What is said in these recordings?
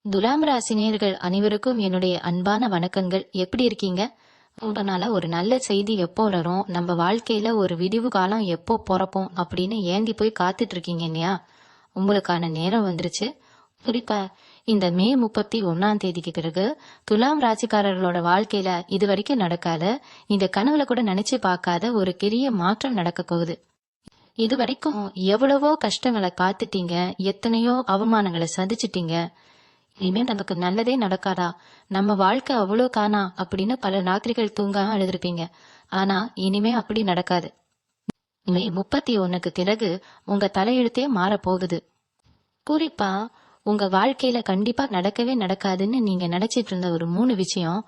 துலாம் ராசி நேயர்கள் அனைவருக்கும் என்னுடைய அன்பான வணக்கங்கள். எப்படி இருக்கீங்க? ரொம்ப நாளா ஒரு நல்ல செய்தி எப்போ வரும், நம்ம வாழ்க்கையில ஒரு விடிவு காலம் எப்போ பிறப்போம் அப்படின்னு ஏங்கி போய் காத்துட்டு இருக்கீங்க இல்லையா? உங்களுக்கான நேரம் வந்துருச்சு. குறிப்பா இந்த மே 31 பிறகு துலாம் ராசிக்காரர்களோட வாழ்க்கையில இது வரைக்கும் நடக்காத, இந்த கனவுல கூட நினைச்சு பார்க்காத ஒரு பெரிய மாற்றம் நடக்க போகுது. இது வரைக்கும் எவ்வளவோ கஷ்டங்களை காத்துட்டீங்க, எத்தனையோ அவமானங்களை சந்திச்சிட்டீங்க. இனிமே நமக்கு நல்லதே நடக்காதா, நம்ம வாழ்க்கை அவ்வளோ காணா அப்படின்னு பல ராத்திரிகள் தூங்காம அழுதுருப்பீங்க. ஆனா இனிமே அப்படி நடக்காது. மே 31 பிறகு உங்க தலையெழுத்தே மாற போகுது. குறிப்பா உங்க வாழ்க்கையில கண்டிப்பா நடக்கவே நடக்காதுன்னு நீங்க நினைச்சிட்டு இருந்த ஒரு 3 விஷயம்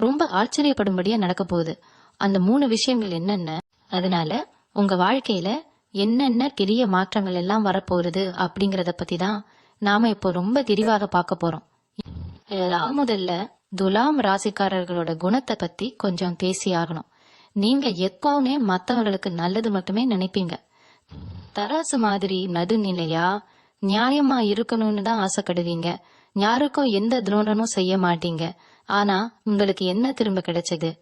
ரொம்ப ஆச்சரியப்படும்படியா நடக்க போகுது. அந்த 3 விஷயங்கள் என்னென்ன, அதனால உங்க வாழ்க்கையில என்னென்ன பெரிய மாற்றங்கள் எல்லாம் வரப்போகுது அப்படிங்கறத பத்தி தான் நாம இப்போ ரொம்ப விரிவாக பார்க்க போறோம். முதல்ல துலாம் ராசிக்காரர்களோட குணத்தை பத்தி கொஞ்சம் பேசி ஆகணும். நீங்க எப்பவுமே மத்தவங்களுக்கு நல்லது மட்டுமே நினைப்பீங்க. தராசு மாதிரி நடுநிலையா நியாயமா இருக்கணும்னு தான் ஆசைப்படுவீங்க. யாருக்கும் எந்த துரோகமும் செய்ய மாட்டீங்க. ஆனா உங்களுக்கு என்ன திரும்ப கிடைச்சது?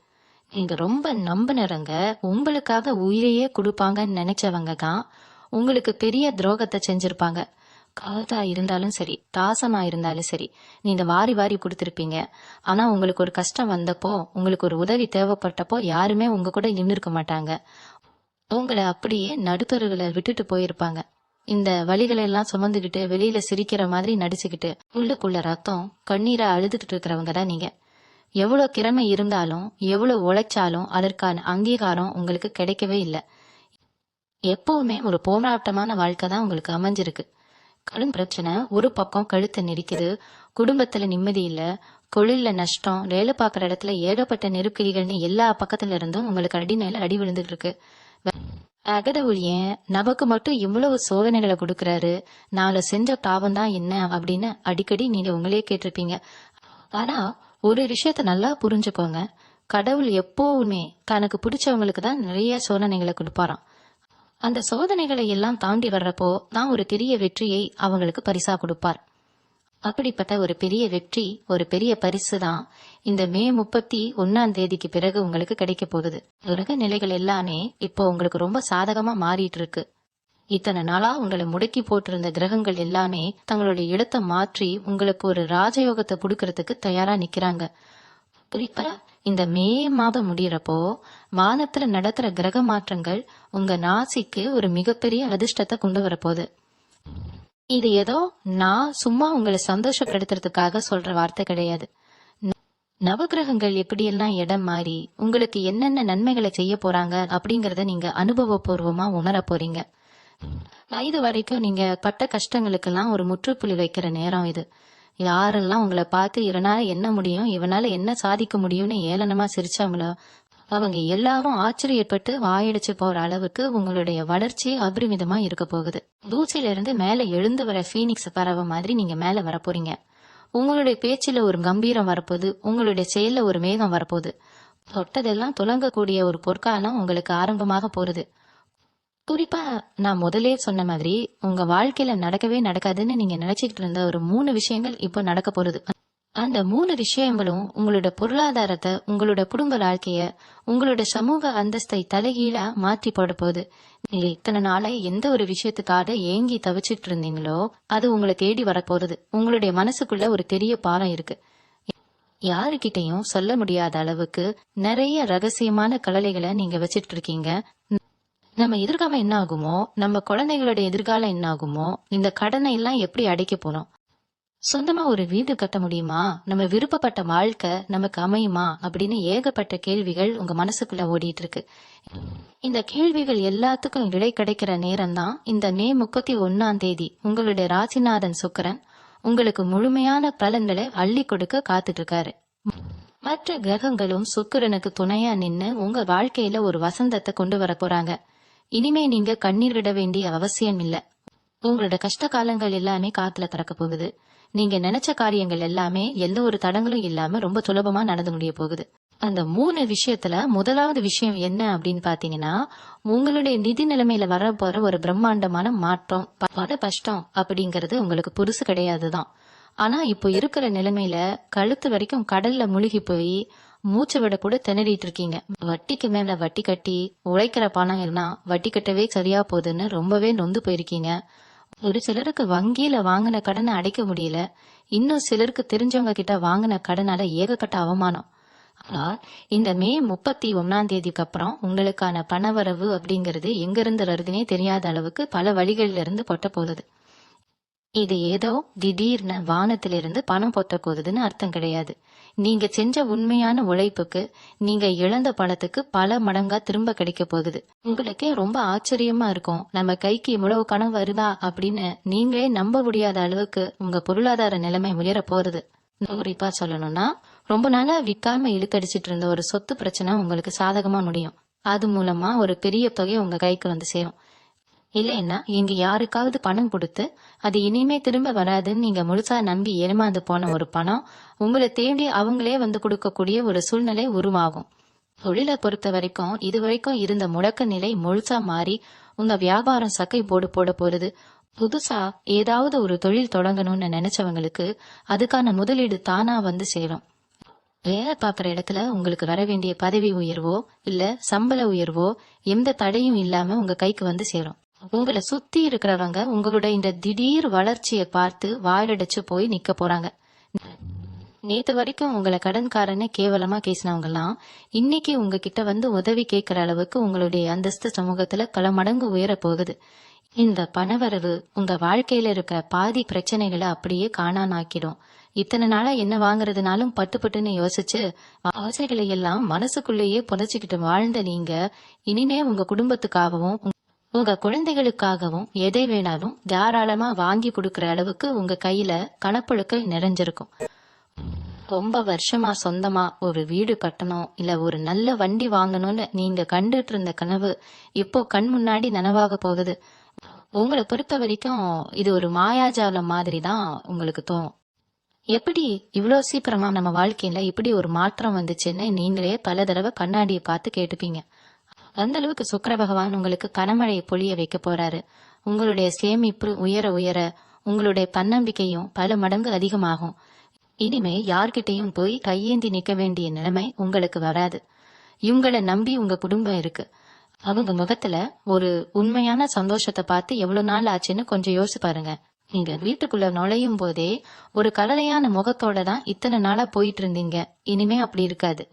நீங்க ரொம்ப நம்பினவங்க, உங்களுக்காக உயிரையே கொடுப்பாங்கன்னு நினைச்சவங்க தான் உங்களுக்கு பெரிய துரோகத்தை செஞ்சிருப்பாங்க. காதா இருந்தாலும் சரி, தாசமா இருந்தாலும் சரி, நீங்க வாரி வாரி கொடுத்திருப்பீங்க. ஆனா உங்களுக்கு ஒரு கஷ்டம் வந்தப்போ, உங்களுக்கு ஒரு உதவி தேவைப்பட்டப்போ யாருமே உங்க கூட நின்றுருக்க மாட்டாங்க. உங்களை அப்படியே நடுத்தருகளை விட்டுட்டு போயிருப்பாங்க. இந்த வலிகளை எல்லாம் சுமந்துகிட்டு வெளியில சிரிக்கிற மாதிரி நடிச்சுக்கிட்டு உள்ளுக்குள்ள ரத்தம் கண்ணீரை அழுதுட்டு இருக்கிறவங்க தான் நீங்க. எவ்வளவு திறமை இருந்தாலும், எவ்வளவு உழைச்சாலும் அதற்கான அங்கீகாரம் உங்களுக்கு கிடைக்கவே இல்லை. எப்பவுமே ஒரு போராட்டமான வாழ்க்கை தான் உங்களுக்கு அமைஞ்சிருக்கு. கடும் பிரச்சனை ஒரு பக்கம் கழுத்தை நெரிக்குது, குடும்பத்துல நிம்மதி இல்ல, தொழில நஷ்டம், வேலை பார்க்குற இடத்துல ஏகப்பட்ட நெருக்கடிகள்னு எல்லா பக்கத்துல இருந்தும் உங்களுக்கு அடி மேல அடி விழுந்துட்டு இருக்கு. அகடவுளியன் நமக்கு மட்டும் இவ்வளவு சோதனைகளை கொடுக்கறாரு, நாளை செஞ்ச பாவம் தான் என்ன அப்படின்னு அடிக்கடி நீங்க உங்களே கேட்டிருப்பீங்க. ஆனா ஒரு விஷயத்த நல்லா புரிஞ்சுக்கோங்க, கடவுள் எப்பவுமே தனக்கு பிடிச்சவங்களுக்கு தான் நிறைய சோதனைகளை கொடுப்பாராம். அந்த சோதனைகளை எல்லாம் தாண்டி வர்றப்போ தான் ஒரு பெரிய வெற்றியை அவங்களுக்கு பரிசா கொடுப்பார். அப்படிப்பட்ட ஒரு பெரிய வெற்றி, ஒரு பெரிய பரிசு தான் இந்த மே 31 பிறகு உங்களுக்கு கிடைக்க போகுது. உலக நிலைகள் எல்லாமே இப்போ உங்களுக்கு ரொம்ப சாதகமா மாறிட்டு இருக்கு. இத்தனை நாளா உங்களை முடக்கி போட்டிருந்த கிரகங்கள் எல்லாமே தங்களுடைய இடத்தை மாற்றி உங்களுக்கு ஒரு ராஜயோகத்தை கொடுக்கறதுக்கு தயாரா நிக்கிறாங்க. குறிப்பா இந்த மே மாதம் முடியறப்போ வானத்துல நடத்துற கிரக மாற்றங்கள் உங்க ராசிக்கு ஒரு மிகப்பெரிய அதிர்ஷ்டத்தை கொண்டு வரப்போகுது. இது ஏதோ நான் சும்மா உங்களை சந்தோஷப்படுத்துறதுக்காக சொல்ற வார்த்தை கிடையாது. நவகிரகங்கள் எப்படியெல்லாம் இடம் மாறி உங்களுக்கு என்னென்ன நன்மைகளை செய்ய போறாங்க அப்படிங்கறத நீங்க அனுபவபூர்வமா உணர போறீங்க. இது வரைக்கும் நீங்க பட்ட கஷ்டங்களுக்கெல்லாம் ஒரு முற்றுப்புள்ளி வைக்கிற நேரம் இது. யாரெல்லாம் உங்களை பார்த்து இவனால என்ன முடியும், இவனால என்ன சாதிக்க முடியும்னு ஏளனமா சிரிச்சாங்களோ அவங்க எல்லாரும் ஆச்சரியப்பட்டு வாயடிச்சு போற அளவுக்கு உங்களுடைய வளர்ச்சி அபரிமிதமா இருக்க போகுது. தூசில இருந்து மேல எழுந்து வர பீனிக்ஸ் பறவை மாதிரி நீங்க மேல வரப்போறீங்க. உங்களுடைய பேச்சுல ஒரு கம்பீரம் வரப்போகுது, உங்களுடைய செயல்ல ஒரு மேகம் வரப்போகுது. தொட்டதெல்லாம் துலங்கக்கூடிய ஒரு பொற்காலம் உங்களுக்கு ஆரம்பமாக போறது. குறிப்பா நான் முதலே சொன்ன மாதிரி உங்க வாழ்க்கையில நடக்கவே நடக்காதுன்னு நீங்க நினைச்சுக்கிட்டு இருந்த ஒரு 3 விஷயங்கள் இப்போ நடக்க போறது. அந்த 3 விஷயங்களும் உங்களோட பொருளாதாரத்தை, உங்களோட குடும்ப வாழ்க்கைய, உங்களோட சமூக அந்தஸ்தை தலைகீழா மாற்றி போட போகுது. நீங்க இத்தனை நாளா எந்த ஒரு விஷயத்துக்காக ஏங்கி தவிச்சிட்டு இருந்தீங்களோ அது உங்களை தேடி வரப்போறது. உங்களுடைய மனசுக்குள்ள ஒரு பெரிய பாலம் இருக்கு. யாருக்கிட்டையும் சொல்ல முடியாத அளவுக்கு நிறைய ரகசியமான கலலைகளை நீங்க வச்சிட்டு இருக்கீங்க. நம்ம எதிர்காலம் என்ன ஆகுமோ, நம்ம குழந்தைகளோட எதிர்காலம் என்ன ஆகுமோ, இந்த கடனை எல்லாம் எப்படி அடைக்க போறோம், சொந்தமா ஒரு வீடு கட்ட முடியுமா, நம்ம விருப்பப்பட்ட வாழ்க்கை நமக்கு அமையுமா அப்படின்னு ஏகப்பட்ட கேள்விகள் உங்க மனசுக்குள்ள ஓடிட்டு இருக்கு. இந்த கேள்விகள் எல்லாத்துக்கும் விடை கிடைக்கிற நேரம் தான் இந்த மே 31 உங்களுடைய ராசிநாதன் சுக்கிரன் உங்களுக்கு முழுமையான பலன்களை அள்ளி கொடுக்க காத்துட்டு இருக்காரு. மற்ற கிரகங்களும் சுக்கிரனுக்கு துணையா நின்னு உங்க வாழ்க்கையில ஒரு வசந்தத்தை கொண்டு வர போறாங்க. இனிமே நீங்க கண்ணீர் விட வேண்டிய அவசியம் இல்ல. உங்களோட கஷ்ட காலங்கள் எல்லாமே காத்துல திறக்க போகுது. நீங்க நினைச்ச காரியங்கள் எல்லாமே எந்த ஒரு தடங்களும் இல்லாம ரொம்ப சுலபமா நடந்து முடிய போகுது. அந்த 3 விஷயத்துல முதலாவது விஷயம் என்ன அப்படின்னு பாத்தீங்கன்னா, உங்களுடைய நிதி நிலைமையில வர போற ஒரு பிரம்மாண்டமான மாற்றம். பட கஷ்டம் அப்படிங்கறது உங்களுக்கு புதுசு கிடையாதுதான். ஆனா இப்போ இருக்கிற நிலைமையில கழுத்து வரைக்கும் கடல்ல முழுகி போய் மூச்சு விட கூட திணறிட்டு இருக்கீங்க. வட்டிக்கு மேல வட்டி கட்டி உழைக்கிற பணம் எல்லாம் வட்டி கட்டவே சரியா போகுதுன்னு ரொம்பவே நொந்து போயிருக்கீங்க. ஒரு சிலருக்கு வங்கியில வாங்கின கடனை அடைக்க முடியல. இன்னும் சிலருக்கு தெரிஞ்சவங்க கிட்ட வாங்கின கடனால ஏகப்பட்ட அவமானம். ஆனா இந்த மே 31 அப்புறம் உங்களுக்கான பணவரவு அப்படிங்கிறது எங்க இருந்து வருதுன்னே தெரியாத அளவுக்கு பல வழிகள்ல இருந்து கொட்ட போகுது. இது ஏதோ திடீர்னு வானத்திலிருந்து பணம் பொத்த போகுதுன்னு அர்த்தம் கிடையாது. நீங்க செஞ்ச உண்மையான உழைப்புக்கு, நீங்க இழந்த பணத்துக்கு பல மடங்கா திரும்ப கிடைக்க போகுது. உங்களுக்கே ரொம்ப ஆச்சரியமா இருக்கும், நம்ம கைக்கு இவ்வளவு பணம் வருதா அப்படின்னு நீங்களே நம்ப முடியாத அளவுக்கு உங்க பொருளாதார நிலைமை உயர போறது. குறிப்பா சொல்லணும்னா, ரொம்ப நாளா விற்காம இழுத்தடிச்சிட்டு இருந்த ஒரு சொத்து பிரச்சனை உங்களுக்கு சாதகமா முடியும். அது மூலமா ஒரு பெரிய தொகை உங்க கைக்கு வந்து சேரும். இல்லைன்னா இங்க யாருக்காவது பணம் கொடுத்து அது இனிமே திரும்ப வராதுன்னு நீங்க முழுசா நம்பி ஏமாந்து போன ஒரு பணம் உங்களை தேடி அவங்களே வந்து கொடுக்கக்கூடிய ஒரு சூழ்நிலை உருவாகும். தொழிலை பொறுத்த வரைக்கும் இதுவரைக்கும் இருந்த முடக்க நிலை முழுசா மாறி உங்க வியாபாரம் சக்கை போடு போட போறது. புதுசா ஏதாவது ஒரு தொழில் தொடங்கணும்னு நினைச்சவங்களுக்கு அதுக்கான முதலீடு தானா வந்து சேரும். வேலை பார்க்குற இடத்துல உங்களுக்கு வர வேண்டிய பதவி உயர்வோ இல்ல சம்பள உயர்வோ எந்த தடையும் இல்லாம உங்க கைக்கு வந்து சேரும். உங்களை சுத்தி இருக்கிறவங்க உங்களோட இந்த திடீர் வளர்ச்சியை பார்த்து வாயடைச்சு போய் நிக்க போறாங்க. நேத்து வரைக்கும் உங்களை கடன்காரன்னு கேவலமா பேசினவங்க எல்லாம் இன்னைக்கு உங்ககிட்ட வந்து உதவி கேட்கிற அளவுக்கு உங்களுடைய அந்தஸ்து சமூகத்துல பல மடங்கு உயர போகுது. இந்த பணவரவு உங்க வாழ்க்கையில இருக்க பாதி பிரச்சனைகளை அப்படியே காணானாக்கிடும். இத்தனை நாளா என்ன வாங்குறதுனாலும் பட்டுன்னு யோசிச்சு ஆசைகளை எல்லாம் மனசுக்குள்ளேயே புதைச்சுக்கிட்டு வாழ்ந்த நீங்க இனிமே உங்க குடும்பத்துக்காகவும் உங்க குழந்தைகளுக்காகவும் எதை வேணாலும் தாராளமா வாங்கி கொடுக்கற அளவுக்கு உங்க கையில கணப்புழுக்கள் நிறைஞ்சிருக்கும். ரொம்ப வருஷமா சொந்தமா ஒரு வீடு கட்டணும் இல்ல ஒரு நல்ல வண்டி வாங்கணும்னு நீங்க கண்டுட்டு இருந்த கனவு இப்போ கண் முன்னாடி நனவாக போகுது. உங்களை பொறுத்த வரைக்கும் இது ஒரு மாயாஜாலம் மாதிரி தான் உங்களுக்கு தோணும். எப்படி இவ்வளோ சீக்கிரமா நம்ம வாழ்க்கையில இப்படி ஒரு மாற்றம் வந்துச்சுன்னு நீங்களே பல தடவை கண்ணாடியை பார்த்து கேட்டுப்பீங்க. அந்த அளவுக்கு சுக்கிர பகவான் உங்களுக்கு கனமழையை பொழிய வைக்க போறாரு. உங்களுடைய சேமிப்பு உயர உயர உங்களுடைய தன்னம்பிக்கையும் பல மடங்கு அதிகமாகும். இனிமே யார்கிட்டையும் போய் கையேந்தி நிக்க வேண்டிய நிலைமை உங்களுக்கு வராது. இவங்களை நம்பி உங்க குடும்பம் இருக்கு. அவங்க முகத்துல ஒரு உண்மையான சந்தோஷத்தை பார்த்து எவ்வளவு நாள் ஆச்சுன்னு கொஞ்சம் யோசிச்சு பாருங்க. நீங்க வீட்டுக்குள்ள நுழையும் போதே ஒரு கலரையான முகத்தோட தான் இத்தனை நாளா போயிட்டு இருந்தீங்க. இனிமே அப்படி இருக்காது.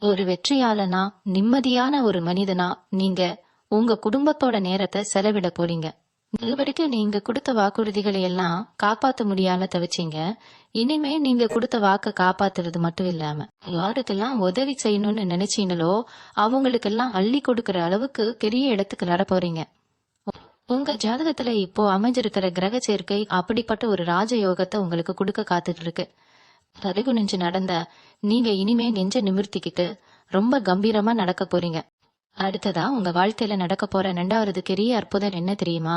ஒரு வெற்றியாளனா நிம்மதியான ஒரு மனிதனா நீங்க உங்க குடும்பத்தோட நேரத்தை செலவிட போறீங்க. இது வரைக்கும் நீங்க கொடுத்த வாக்குறுதிகளை எல்லாம் காப்பாத்த முடியாம தவிச்சீங்க. இனிமே நீங்க கொடுத்த வாக்க காப்பாத்துறது மட்டும் இல்லாம யாருக்கெல்லாம் உதவி செய்யணும்னு நினைச்சீங்களோ அவங்களுக்கெல்லாம் அள்ளி கொடுக்கற அளவுக்கு பெரிய இடத்துக்கு நட போறீங்க. உங்க ஜாதகத்துல இப்போ அமைஞ்சிருக்கிற கிரக சேர்க்கை அப்படிப்பட்ட ஒரு ராஜயோகத்தை உங்களுக்கு கொடுக்க காத்துட்டு இருக்கு. தலை நடந்த நீங்க இனிமே நெஞ்ச நிமிர்த்திக்கிட்டு ரொம்ப கம்பீரமா நடக்க போறீங்க. அடுத்ததா உங்க வாழ்க்கையில நடக்க போற 2வது பெரிய அற்புதம் என்ன தெரியுமா?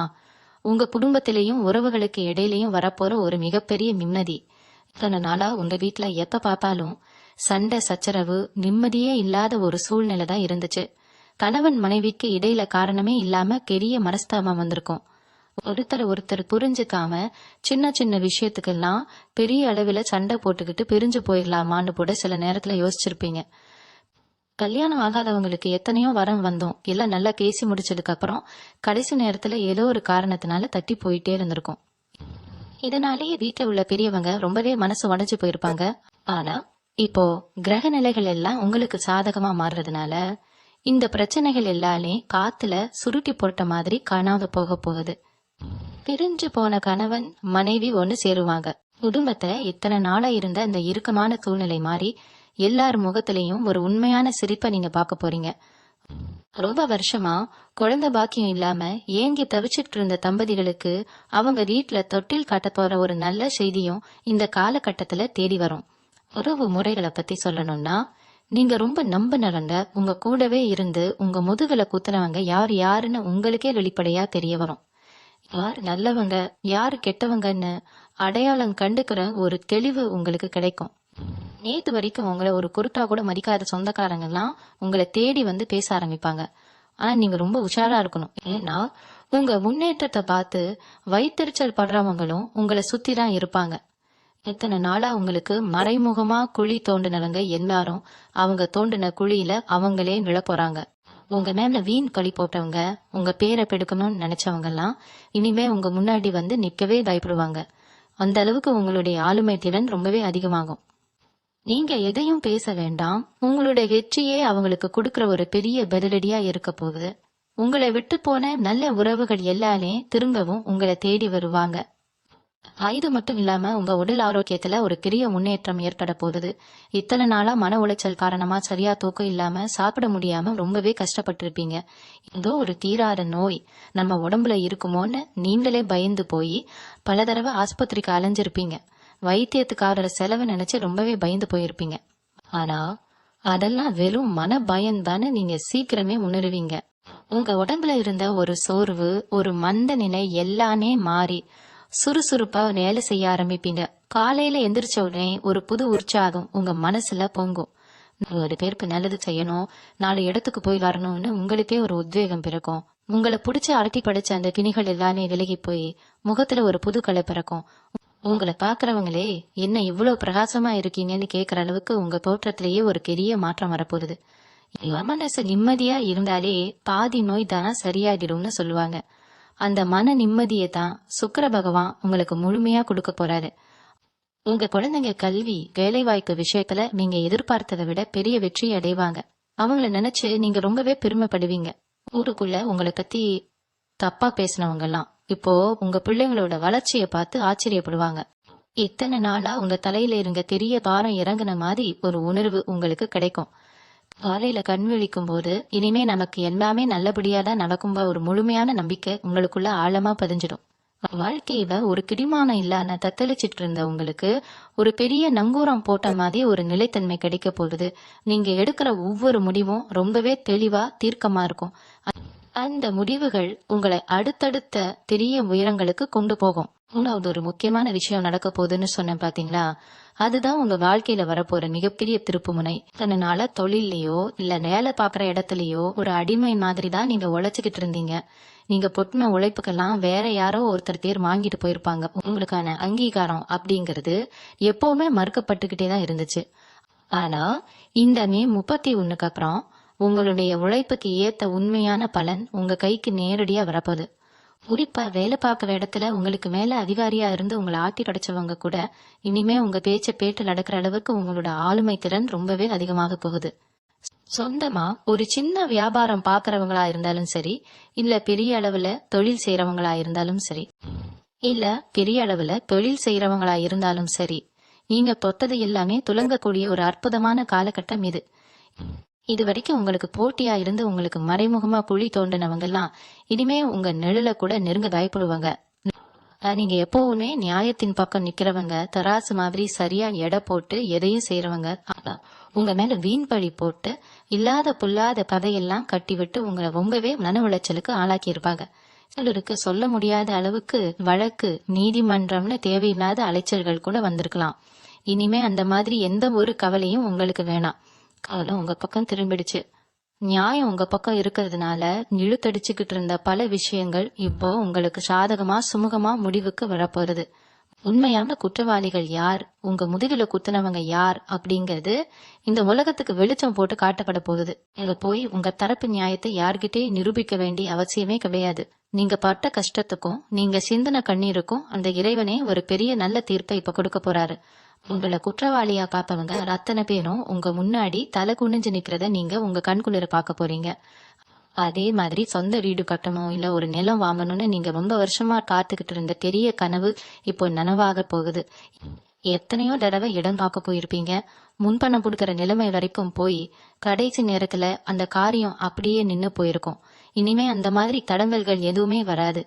உங்க குடும்பத்திலையும் உறவுகளுக்கு இடையிலையும் வரப்போற ஒரு மிகப்பெரிய நிம்மதி. இத்தனை நாளா உங்க வீட்டுல எப்ப பார்த்தாலும் சண்டை சச்சரவு நிம்மதியே இல்லாத ஒரு சூழ்நிலை தான் இருந்துச்சு. கணவன் மனைவிக்கு இடையில காரணமே இல்லாம பெரிய மனஸ்தாபம் வந்திருக்கும். ஒருத்தர் புரிஞ்சுக்காம சின்ன சின்ன விஷயத்துக்கெல்லாம் பெரிய அளவுல சண்டை போட்டுக்கிட்டு பிரிஞ்சு போயிடலாமான்னு கூட சில நேரத்துல யோசிச்சிருப்பீங்க. கல்யாணம் ஆகாதவங்களுக்கு எத்தனையோ வரம் வந்தோம் எல்லாம் நல்லா பேசி முடிச்சதுக்கு அப்புறம் கடைசி நேரத்துல ஏதோ ஒரு காரணத்தினால தட்டி போயிட்டே இருந்திருக்கும். இதனாலேயே வீட்டுல உள்ள பெரியவங்க ரொம்பவே மனசு உடைஞ்சு போயிருப்பாங்க. ஆனா இப்போ கிரக நிலைகள் எல்லாம் உங்களுக்கு சாதகமா மாறுறதுனால இந்த பிரச்சனைகள் எல்லாமே காத்துல சுருட்டி போட்ட மாதிரி காணாம போக போகுது. பிரிஞ்சு போன கணவன் மனைவி ஒண்ணு சேருவாங்க. குடும்பத்துல இத்தனை நாளா இருந்த இந்த இறுக்கமான சூழ்நிலை மாறி எல்லார் முகத்திலையும் ஒரு உண்மையான சிரிப்பை நீங்க பார்க்க போறீங்க. ரொம்ப வருஷமா குழந்தை பாக்கியம் இல்லாம ஏங்கி தவிச்சிட்டு இருந்த தம்பதிகளுக்கு அவங்க வீட்டுல தொட்டில் காட்ட போற ஒரு நல்ல செய்தியும் இந்த காலகட்டத்துல தேடி வரும். உறவு முறைகளை பத்தி சொல்லணும்னா நீங்க ரொம்ப நம்பினவங்க உங்க கூடவே இருந்து உங்க முதுகுல குத்துனவங்க யார் யாருன்னு உங்களுக்கே வெளிப்படையா தெரிய வரும். யார் நல்லவங்க யாரு கெட்டவங்கன்னு அடையாளம் கண்டுக்கிற ஒரு தெளிவு உங்களுக்கு கிடைக்கும். நேத்து வரைக்கும் உங்களை ஒரு குருட்டா கூட மதிக்காத சொந்தக்காரங்க எல்லாம் உங்களை தேடி வந்து பேச ஆரம்பிப்பாங்க. ஆனா நீங்க ரொம்ப உஷாரா இருக்கணும். ஏன்னா உங்க முன்னேற்றத்தை பார்த்து வயிற்றுச்சல் படுறவங்களும் உங்களை சுத்தி தான் இருப்பாங்க. இத்தனை நாளா உங்களுக்கு மறைமுகமா குழி தோண்டினவங்க எல்லாரும் அவங்க தோண்டின குழியில அவங்களே விழ போறாங்க. உங்க மேல வீண் பழி போட்டவங்க, உங்க பேரை பெடுக்கணும்னு நினைச்சவங்க எல்லாம் இனிமே உங்க முன்னாடி வந்து நிக்கவே பயப்படுவாங்க. அந்த அளவுக்கு உங்களுடைய ஆளுமை திறன் ரொம்பவே அதிகமாகும். நீங்க எதையும் பேச வேண்டாம். உங்களுடைய வெற்றியே அவங்களுக்கு கொடுக்கிற ஒரு பெரிய பதிலடியா இருக்க போகுது. உங்களை விட்டு போன நல்ல உறவுகள் எல்லாமே திரும்பவும் உங்களை தேடி வருவாங்க. இது மட்டும் இல்லாம உங்க உடல் ஆரோக்கியத்துல ஒரு பெரிய முன்னேற்றம் ஏற்பட போகுது. இத்தனை நாளா மன உளைச்சல் காரணமா சரியா தூக்கம் இல்லாம சாப்பிட முடியாம ரொம்பவே கஷ்டப்பட்டு இருப்பீங்க. ஏதோ ஒரு தீராத நோய் நம்ம உடம்புல இருக்குமோன்னு நீங்களே பயந்து போய் பல தடவை ஆஸ்பத்திரிக்கு அலைஞ்சிருப்பீங்க. வைத்தியத்துக்காரர செலவு நினைச்சு ரொம்பவே பயந்து போயிருப்பீங்க. ஆனா அதெல்லாம் வெறும் மன பயம்தான்னு நீங்க சீக்கிரமே உணருவீங்க. உங்க உடம்புல இருந்த ஒரு சோர்வு, ஒரு மந்த நிலை எல்லாமே மாறி சுறுசுறுப்பா வேலை செய்ய ஆரம்பிப்பீங்க. காலையில எந்திரிச்ச உடனே ஒரு புது உற்சாகம் உங்க மனசுல பொங்கும். ஒரு பேருக்கு நல்லது செய்யணும், 4 இடத்துக்கு போய் வரணும்னு உங்களுக்கே ஒரு உத்வேகம் பிறக்கும். உங்களை பிடிச்ச அரட்டி படிச்ச அந்த பிணிகள் எல்லாமே விலகி போய் முகத்துல ஒரு புது கலை பிறக்கும். உங்களை பாக்குறவங்களே என்ன இவ்வளவு பிரகாசமா இருக்கீங்கன்னு கேக்குற அளவுக்கு உங்க தோற்றத்திலேயே ஒரு பெரிய மாற்றம் வரப்போகுது. மனசு நிம்மதியா இருந்தாலே பாதி நோய் தானா சரியாகிடும்னு சொல்லுவாங்க. அந்த மன நிம்மதியை தான் சுக்கிர பகவான் உங்களுக்கு முழுமையா கொடுக்க போறாரு. உங்க குழந்தைங்க கல்வி வேலை வாய்ப்பு விஷயத்துல நீங்க எதிர்பார்த்ததை விட பெரிய வெற்றி அடைவாங்க. அவங்கள நினைச்சு நீங்க ரொம்பவே பெருமைப்படுவீங்க. ஊருக்குள்ள உங்களை பத்தி தப்பா பேசினவங்க எல்லாம் இப்போ உங்க பிள்ளைங்களோட வளர்ச்சியை பார்த்து ஆச்சரியப்படுவாங்க. இத்தனை நாளா உங்க தலையில இருந்த பெரிய பாரம் இறங்குன மாதிரி ஒரு உணர்வு உங்களுக்கு கிடைக்கும். காலையில கண் விழிக்கும் போது இனிமே நமக்கு எல்லாமே நல்லபடியா தான் நடக்கும்பா ஒரு முழுமையான நம்பிக்கை உங்களுக்குள்ள ஆழமா பதிஞ்சிடும். வாழ்க்கையில ஒரு கிடிமானம் இல்லாம தத்தளிச்சிட்டு இருந்த உங்களுக்கு ஒரு பெரிய நங்கூரம் போட்ட மாதிரி ஒரு நிலைத்தன்மை கிடைக்க போகுது. நீங்க எடுக்கிற ஒவ்வொரு முடிவும் ரொம்பவே தெளிவா தீர்க்கமா இருக்கும். அந்த முடிவுகள் உங்களை அடுத்தடுத்த பெரிய உயரங்களுக்கு கொண்டு போகும். மூணாவது ஒரு முக்கியமான விஷயம் நடக்க போகுதுன்னு சொன்னேன் பாத்தீங்களா, அதுதான் உங்க வாழ்க்கையில வரப்போற மிகப்பெரிய திருப்புமுனை. அதனால தொழிலையோ இல்ல வேலை பாக்குற இடத்துலயோ ஒரு அடிமை மாதிரி தான் நீங்க உழைச்சுக்கிட்டு இருந்தீங்க. நீங்க பொட்டின உழைப்புக்கெல்லாம் வேற யாரோ ஒருத்தர் பேர் வாங்கிட்டு போயிருப்பாங்க. உங்களுக்கான அங்கீகாரம் அப்படிங்கிறது எப்பவுமே மறுக்கப்பட்டுக்கிட்டே தான் இருந்துச்சு. ஆனா இந்த மே 31க்கு அப்புறம் உங்களுடைய உழைப்புக்கு ஏத்த உண்மையான பலன் உங்க கைக்கு நேரடியா வரப்போகுது. குறிப்பா வேலை பார்க்கிற இடத்துல உங்களுக்கு மேல அதிகாரியா இருந்து உங்களை ஆட்டி கிடைச்சவங்க கூட இனிமே உங்க பேச்ச பேட்டு நடக்கிற அளவுக்கு உங்களோட ஆளுமை திறன் ரொம்பவே அதிகமாக போகுது. சொந்தமா ஒரு சின்ன வியாபாரம் பாக்குறவங்களா இருந்தாலும் சரி, இல்ல பெரிய அளவுல தொழில் செய்யறவங்களா இருந்தாலும் சரி, நீங்க தொட்டது எல்லாமே துலங்கக்கூடிய ஒரு அற்புதமான காலகட்டம் இது. இது வரைக்கும் உங்களுக்கு போட்டியா இருந்து உங்களுக்கு மறைமுகமா குழி தோண்டினவங்க எல்லாம் இனிமே உங்க நிழல கூட நெருங்க பயப்படுவாங்க. நீங்க எப்பவுமே நியாயத்தின் பக்கம் நிக்கிறவங்க, தராசு மாதிரி சரியா எடை போட்டு எதையும் செய்யறவங்க. உங்க மேல வீண் பழி போட்டு இல்லாத புல்லாத கதையெல்லாம் கட்டி விட்டு உங்களை ரொம்பவே மன உளைச்சலுக்கு ஆளாக்கி இருப்பாங்க. சிலருக்கு சொல்ல முடியாத அளவுக்கு வழக்கு, நீதிமன்றம்னு தேவையில்லாத அலைச்சல்கள் கூட வந்திருக்கலாம். இனிமே அந்த மாதிரி எந்த ஒரு கவலையும் உங்களுக்கு வேணாம். காலம் உங்க பக்கம் திரும்பிடுச்சு. நியாயம் உங்க பக்கம் இருக்கிறதுனால இழுத்தடிச்சுக்கிட்டு இருந்த பல விஷயங்கள் இப்போ உங்களுக்கு சாதகமா சுமூகமா முடிவுக்கு வரப்போறது. உண்மையான குற்றவாளிகள் யார், உங்க முதுகில குத்துனவங்க யார் அப்படிங்கிறது இந்த உலகத்துக்கு வெளிச்சம் போட்டு காட்டப்பட போகுது. நீங்க போய் உங்க தரப்பு நியாயத்தை யார்கிட்டே நிரூபிக்க வேண்டிய அவசியமே கிடையாது. நீங்க பட்ட கஷ்டத்துக்கும் நீங்க சிந்தின கண்ணீருக்கும் அந்த இறைவனே ஒரு பெரிய நல்ல தீர்ப்பை இப்ப கொடுக்க போறாரு. உங்களை குற்றவாளியா பார்த்தவங்க அத்தனை பேரும் உங்க முன்னாடி தலை குனிஞ்சு நிக்கிறத நீங்க உங்க கண்குளிர பார்க்க போறீங்க. அதே மாதிரி சொந்த வீடு கட்டணும் இல்ல ஒரு நிலம் வாங்கணும்னு நீங்க ரொம்ப வருஷமா காத்துக்கிட்டு இருந்த பெரிய கனவு இப்போ நனவாக போகுது. எத்தனையோ தடவை இடம் பார்க்க போயிருப்பீங்க. முன்பணம் கொடுக்கற நிலைமை வரைக்கும் போய் கடைசி நேரத்துல அந்த காரியம் அப்படியே நின்னு போயிருக்கும். இனிமே அந்த மாதிரி தடங்கல்கள் எதுவுமே வராது.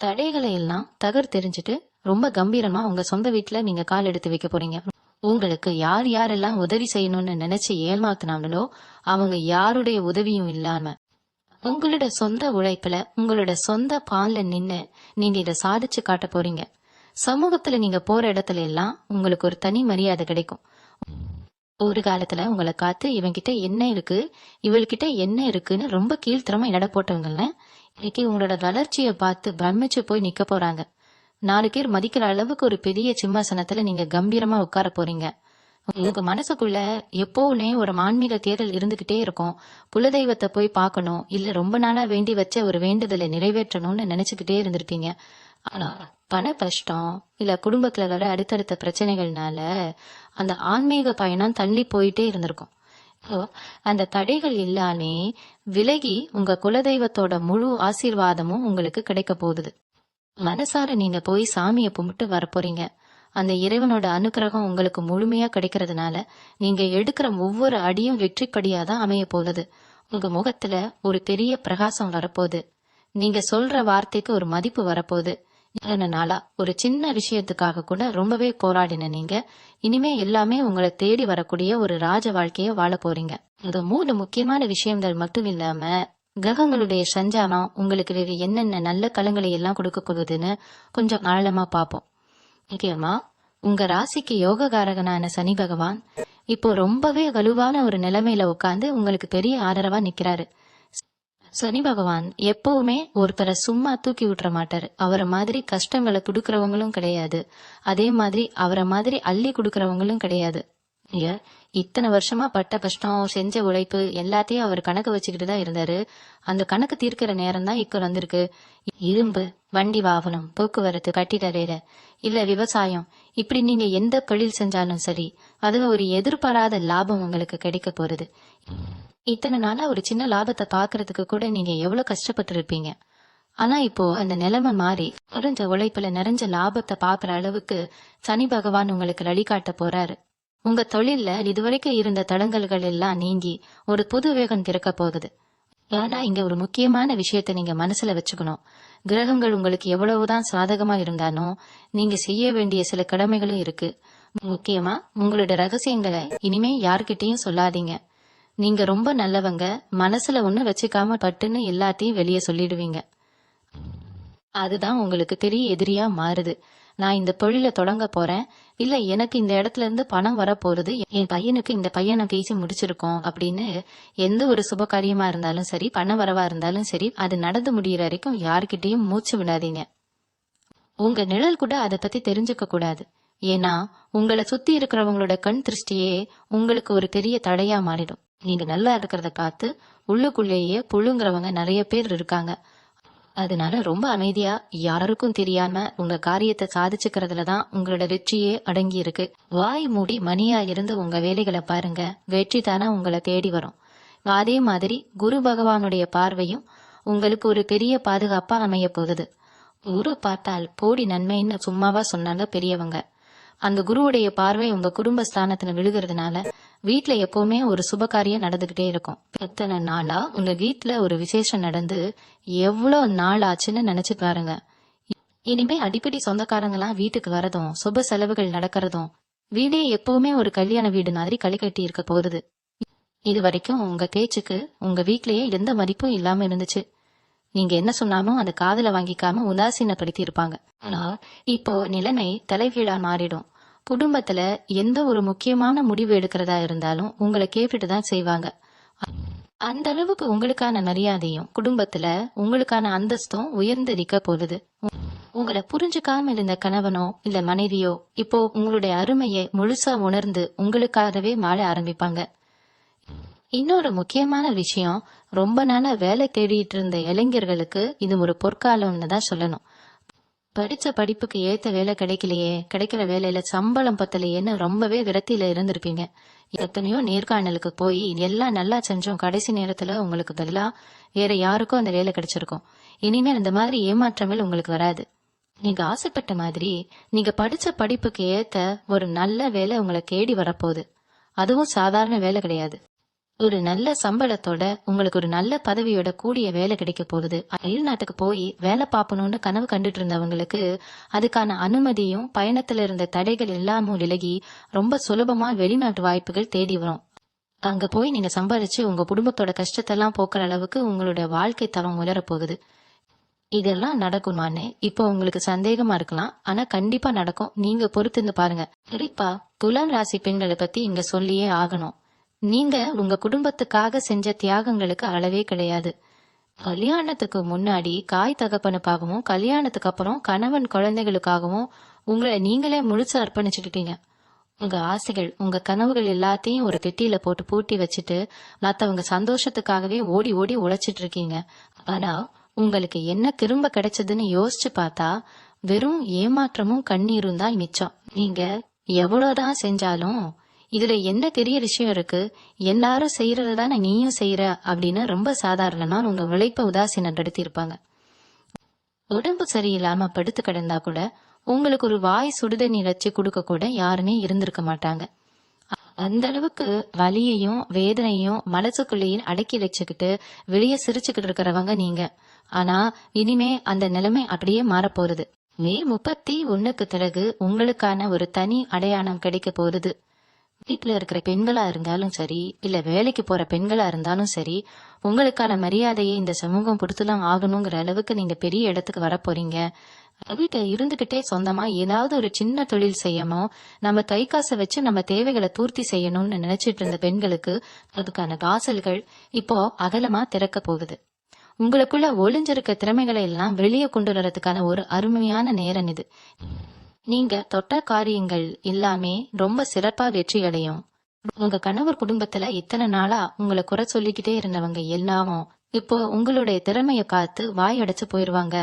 தடைகளை எல்லாம் தகர் தெரிஞ்சுட்டு ரொம்ப கம்பீரமா உங்க சொந்த வீட்டுல நீங்க கால் எடுத்து வைக்க போறீங்க. உங்களுக்கு யார் யாரெல்லாம் உதவி செய்யணும்னு நினைச்சு ஏமாத்தினாங்களோ அவங்க யாருடைய உதவியும் இல்லாம உங்களோட சொந்த உழைப்புல உங்களோட சொந்த பால்ல நின்னு நீங்க இதை சாதிச்சு காட்ட போறீங்க. சமூகத்துல நீங்க போற இடத்துல எல்லாம் உங்களுக்கு ஒரு தனி மரியாதை கிடைக்கும். ஒரு காலத்துல உங்களை காத்து இவங்கிட்ட என்ன இருக்கு, இவள்கிட்ட என்ன இருக்குன்னு ரொம்ப கீழ்த்தரமா எடை போட்டவங்கல்ல இன்னைக்கு உங்களோட வளர்ச்சியை பார்த்து பிரமிச்சு போய் நிக்க போறாங்க. 4 பேர் மதிக்கிற அளவுக்கு ஒரு பெரிய சிம்மாசனத்துல நீங்க கம்பீரமா உட்கார போறீங்க. உங்க மனசுக்குள்ள எப்பவுமே ஒரு ஆன்மீக தேடல் இருந்துகிட்டே இருக்கும். குலதெய்வத்தை போய் பார்க்கணும், இல்ல ரொம்ப நாளா வேண்டி வச்ச ஒரு வேண்டுதலை நிறைவேற்றணும்னு நினைச்சுக்கிட்டே இருந்திருப்பீங்க. ஆனா பண கஷ்டம் இல்ல குடும்பத்துல வர அடுத்தடுத்த பிரச்சனைகள்னால அந்த ஆன்மீக பயணம் தள்ளி போயிட்டே இருந்திருக்கும். இப்போ அந்த தடைகள் எல்லாமே விலகி உங்க குலதெய்வத்தோட முழு ஆசீர்வாதமும் உங்களுக்கு கிடைக்க போகுது. மனசார நீங்க போய் சாமியை கும்பிட்டு வரப்போறீங்க. அந்த இறைவனோட அனுக்கிரகம் உங்களுக்கு முழுமையா கிடைக்கிறதுனால நீங்க எடுக்கிற ஒவ்வொரு அடியும் வெற்றிப்படியா தான் அமைய போகுது. உங்க முகத்துல ஒரு பெரிய பிரகாசம் வரப்போகுது. நீங்க சொல்ற வார்த்தைக்கு ஒரு மதிப்பு வரப்போகுது. இத்தனை நாளா ஒரு சின்ன விஷயத்துக்காக கூட ரொம்பவே போராடின நீங்க இனிமே எல்லாமே உங்களை தேடி வரக்கூடிய ஒரு ராஜ வாழ்க்கைய வாழ போறீங்க. இந்த 3 முக்கியமான விஷயங்கள் மட்டும் இல்லாம கிரகங்களுடைய சஞ்சாரம் உங்களுக்கு வேறு என்னென்ன நல்ல கலங்களை எல்லாம் கொடுக்க போகுதுன்னு கொஞ்சம் ஆழமா பார்ப்போம். முக்கியமா உங்க ராசிக்கு யோககாரகனான சனி பகவான் இப்போ ரொம்பவே வலுவான ஒரு நிலைமையில உட்கார்ந்து உங்களுக்கு பெரிய ஆதரவா நிக்கிறாரு. சனி பகவான் எப்பவுமே ஒருத்தரை சும்மா தூக்கி விட்டுற மாட்டாரு. அவரை மாதிரி கஷ்டங்களை கொடுக்கறவங்களும் கிடையாது, அதே மாதிரி அவரை மாதிரி அள்ளி கொடுக்கறவங்களும் கிடையாது. இத்தனை வருஷமா பட்ட கஷ்டம் செஞ்ச உழைப்பு எல்லாத்தையும் அவர் கணக்கு வச்சுக்கிட்டு தான் இருந்தாரு. அந்த கணக்கு தீர்க்கிற நேரம் தான் இப்ப வந்திருக்கு. இரும்பு, வண்டி வாகனம், போக்குவரத்து, கட்டிட வேலை இல்ல விவசாயம், இப்படி நீங்க எந்த தொழில் செஞ்சாலும் சரி அதுல ஒரு எதிர்பாராத லாபம் உங்களுக்கு கிடைக்க போறது. இத்தனை நாளா ஒரு சின்ன லாபத்தை பாக்குறதுக்கு கூட நீங்க எவ்வளவு கஷ்டப்பட்டு இருப்பீங்க. ஆனா இப்போ அந்த நிலைமை மாறி குறைஞ்ச உழைப்புல நிறைஞ்ச லாபத்தை பாக்குற அளவுக்கு சனி பகவான் உங்களுக்கு வழிகாட்ட போறாரு. உங்க தொழில்ல இதுவரைக்கும் இருந்த தடங்கல்கள் எல்லாம் நீங்கி ஒரு புது வேகம் திறக்க போகுது. ஏன்னா இங்க ஒரு முக்கியமான விஷயத்த நீங்க மனசுல வச்சுக்கணும். கிரகங்கள் உங்களுக்கு எவ்வளவுதான் சாதகமா இருந்தாலும் நீங்க செய்ய வேண்டிய சில கடமைகளும் இருக்கு. முக்கியமா உங்களோட ரகசியங்களை இனிமே யார்கிட்டயும் சொல்லாதீங்க. நீங்க ரொம்ப நல்லவங்க, மனசுல ஒண்ணு வச்சுக்காம பட்டுன்னு எல்லாத்தையும் வெளியே சொல்லிடுவீங்க. அதுதான் உங்களுக்கு பெரிய எதிரியா மாறுது. நான் இந்த தொழிலை தொடங்க போறேன், இல்ல எனக்கு இந்த இடத்துல இருந்து பணம் வர போறது, என் பையனுக்கு இந்த பையனை பேசி முடிச்சிருக்கோம் அப்படின்னு எந்த ஒரு சுப காரியமா இருந்தாலும் சரி, பண வரவா இருந்தாலும் சரி, அது நடந்து முடியற வரைக்கும் யாருக்கிட்டையும் மூச்சு விடாதீங்க. உங்க நிழல் கூட அதை பத்தி தெரிஞ்சுக்க கூடாது. ஏன்னா உங்களை சுத்தி இருக்கிறவங்களோட கண் திருஷ்டியே உங்களுக்கு ஒரு பெரிய தடையா மாறிடும். நீங்க நல்லா இருக்கிறத பார்த்து உள்ளுக்குள்ளேயே புழுங்குறவங்க நிறைய பேர் இருக்காங்க. அதனால ரொம்ப அமைதியா யாருக்கும் தெரியாம உங்க காரியத்தை சாதிச்சுக்கிறதுலதான் உங்களோட வெற்றியே அடங்கி இருக்கு. வாய் மூடி மணியா இருந்து உங்க வேலைகளை பாருங்க, வெற்றி தானே உங்களை தேடி வரும். அதே மாதிரி குரு பகவானுடைய பார்வையும் உங்களுக்கு ஒரு பெரிய பாதுகாப்பா அமைய போகுது. குரு பார்த்தால் போடி நன்மைன்னு சும்மாவா சொன்னாங்க பெரியவங்க. அந்த குருவுடைய பார்வை உங்க குடும்ப ஸ்தானத்துல விழுகிறதுனால வீட்டுல எப்பவுமே ஒரு சுபகாரியம் நடந்துகிட்டே இருக்கும். எத்தனை நாளா உங்க வீட்டுல ஒரு விசேஷம் நடந்து எவ்வளவு நாள் ஆச்சுன்னு நினைச்சு பாருங்க. இனிமே அடிக்கடி சொந்தக்காரங்களாம் வீட்டுக்கு வரதும் சுப செலவுகள் நடக்கிறதும் வீடே எப்பவுமே ஒரு கல்யாண வீடு மாதிரி களி கட்டி இருக்க போகுது. இது வரைக்கும் உங்க பேச்சுக்கு உங்க வீட்லயே எந்த மதிப்பும் இல்லாம இருந்துச்சு. நீங்க என்ன சொன்னாலும் அந்த காதுல வாங்கிக்காம உதாசீனப்படுத்தி இருப்பாங்க. ஆனா இப்போ நிலைமை தலைகீழா மாறிடும். குடும்பத்துல எந்த ஒரு முக்கியமான முடிவு எடுக்கிறதா இருந்தாலும் உங்களை கேட்டுட்டுதான் செய்வாங்க. அந்த அளவுக்கு உங்களுக்கான மரியாதையும் குடும்பத்துல உங்களுக்கான அந்தஸ்தும் உயர்ந்து நிக்க போகுது. உங்களை புரிஞ்சுக்காம இருந்த கணவனோ இல்ல மனைவியோ இப்போ உங்களுடைய அருமையை முழுசா உணர்ந்து உங்களுக்காகவே வாழ ஆரம்பிப்பாங்க. இன்னொரு முக்கியமான விஷயம், ரொம்ப நாளா வேலை தேடிட்டு இருந்த இளைஞர்களுக்கு இது ஒரு பொற்காலம்னு தான் சொல்லணும். படிச்ச படிப்புக்கு ஏத்த வேலை கிடைக்கலையே, கிடைக்கிற வேலையில சம்பளம் பத்தலையேன்னு ரொம்பவே விரக்தியில இருந்திருப்பீங்க. எத்தனையோ நேர்காணலுக்கு போய் எல்லாம் நல்லா செஞ்சோம், கடைசி நேரத்துல உங்களுக்கு பதிலா வேற யாருக்கும் அந்த வேலை கிடைச்சிருக்கும். இனிமேல் இந்த மாதிரி ஏமாற்றங்கள் உங்களுக்கு வராது. நீங்க ஆசைப்பட்ட மாதிரி நீங்க படிச்ச படிப்புக்கு ஏத்த ஒரு நல்ல வேலை உங்களை தேடி வரப்போகுது. அதுவும் சாதாரண வேலை கிடையாது. ஒரு நல்ல சம்பளத்தோட உங்களுக்கு ஒரு நல்ல பதவியோட கூடிய வேலை கிடைக்க போகுது. அயல் நாட்டுக்கு போய் வேலை பார்க்கணும்னு கனவு கண்டுட்டு இருந்தவங்களுக்கு அதுக்கான அனுமதியும் பயணத்துல இருந்த தடைகள் எல்லாமும் விலகி ரொம்ப சுலபமா வெளிநாட்டு வாய்ப்புகள் தேடி வரும். அங்க போய் நீங்க சம்பாதிச்சு உங்க குடும்பத்தோட கஷ்டத்தெல்லாம் போக்குற அளவுக்கு உங்களோட வாழ்க்கை தரம் உயர போகுது. இதெல்லாம் நடக்குமான்னு இப்போ உங்களுக்கு சந்தேகமா இருக்கலாம், ஆனா கண்டிப்பா நடக்கும். நீங்க பொறுத்திருந்து பாருங்க. குறிப்பா துலாம் ராசி பெண்களை பத்தி இங்க சொல்லியே ஆகணும். நீங்க உங்க குடும்பத்துக்காக செஞ்ச தியாகங்களுக்கு அளவே கிடையாது. கல்யாணத்துக்கு முன்னாடி காய் தகப்பனுக்காகவும் கல்யாணத்துக்கு அப்புறம் கணவன் குழந்தைகளுக்காகவும் உங்களை நீங்களே முழுசா அர்ப்பணிச்சுக்கிட்டீங்க. உங்க ஆசைகள் உங்க கனவுகள் எல்லாத்தையும் ஒரு பெட்டியில போட்டு பூட்டி வச்சுட்டு மத்தவங்க சந்தோஷத்துக்காகவே ஓடி ஓடி உழைச்சிட்டு இருக்கீங்க. ஆனா உங்களுக்கு என்ன திரும்ப கிடைச்சதுன்னு யோசிச்சு பார்த்தா வெறும் ஏமாற்றமும் கண்ணீரும் தான் மிச்சம். நீங்க எவ்வளவுதான் செஞ்சாலும் இதுல என்ன பெரிய விஷயம் இருக்கு, எல்லாரும் செய்யறதுதானே நீயும் செய்யற அப்படின்னு ரொம்ப சாதாரணமா உங்க உழைப்ப உதாசீனப்படுத்தி இருப்பாங்க. உடம்பு சரியில்லாம படுத்து கிடந்தா கூட உங்களுக்கு ஒரு வாய் சுடுதண்ணி வச்சு கொடுக்க கூட யாருமே இருந்திருக்க மாட்டாங்க. அந்த அளவுக்கு வலியையும் வேதனையும் மனசுக்குள்ளேயும் அடக்கி வச்சுக்கிட்டு வெளியே சிரிச்சுக்கிட்டு இருக்கிறவங்க நீங்க. ஆனா இனிமே அந்த நிலைமை அப்படியே மாறப்போகுது. மே 31க்கு பிறகு உங்களுக்கான ஒரு தனி அடையாளம் கிடைக்க போகுது. வீட்டுல இருக்கிற பெண்களா இருந்தாலும் சரி, இல்ல வேலைக்கு போற பெண்களா இருந்தாலும் சரி, உங்களுக்கான மரியாதையை இந்த சமூகம் கொடுத்துலாம் ஆகணுங்கிற அளவுக்கு நீங்க பெரிய இடத்துக்கு வர போறீங்க. வீட்டை இருந்துகிட்டே சொந்தமா ஏதாவது ஒரு சின்ன தொழில் செய்யணும், நம்ம கை காசை வச்சு நம்ம தேவைகளை பூர்த்தி செய்யணும்னு நினைச்சிட்டு இருந்த பெண்களுக்கு அதுக்கான வாசல்கள் இப்போ அகலமா திறக்க போகுது. உங்களுக்குள்ள ஒளிஞ்சிருக்க திறமைகளை எல்லாம் வெளியே கொண்டு வரதுக்கான ஒரு அருமையான நேரம் இது. நீங்க தொட்ட காரியங்கள் எல்லாமே ரொம்ப சிறப்பா வெற்றி அடையும். உங்க கணவர் குடும்பத்துல இத்தனை நாளா உங்களை குறை சொல்லிக்கிட்டே இருந்தவங்க எல்லாமும் இப்போ உங்களுடைய திறமைய காத்து வாய் அடைச்சு போயிருவாங்க.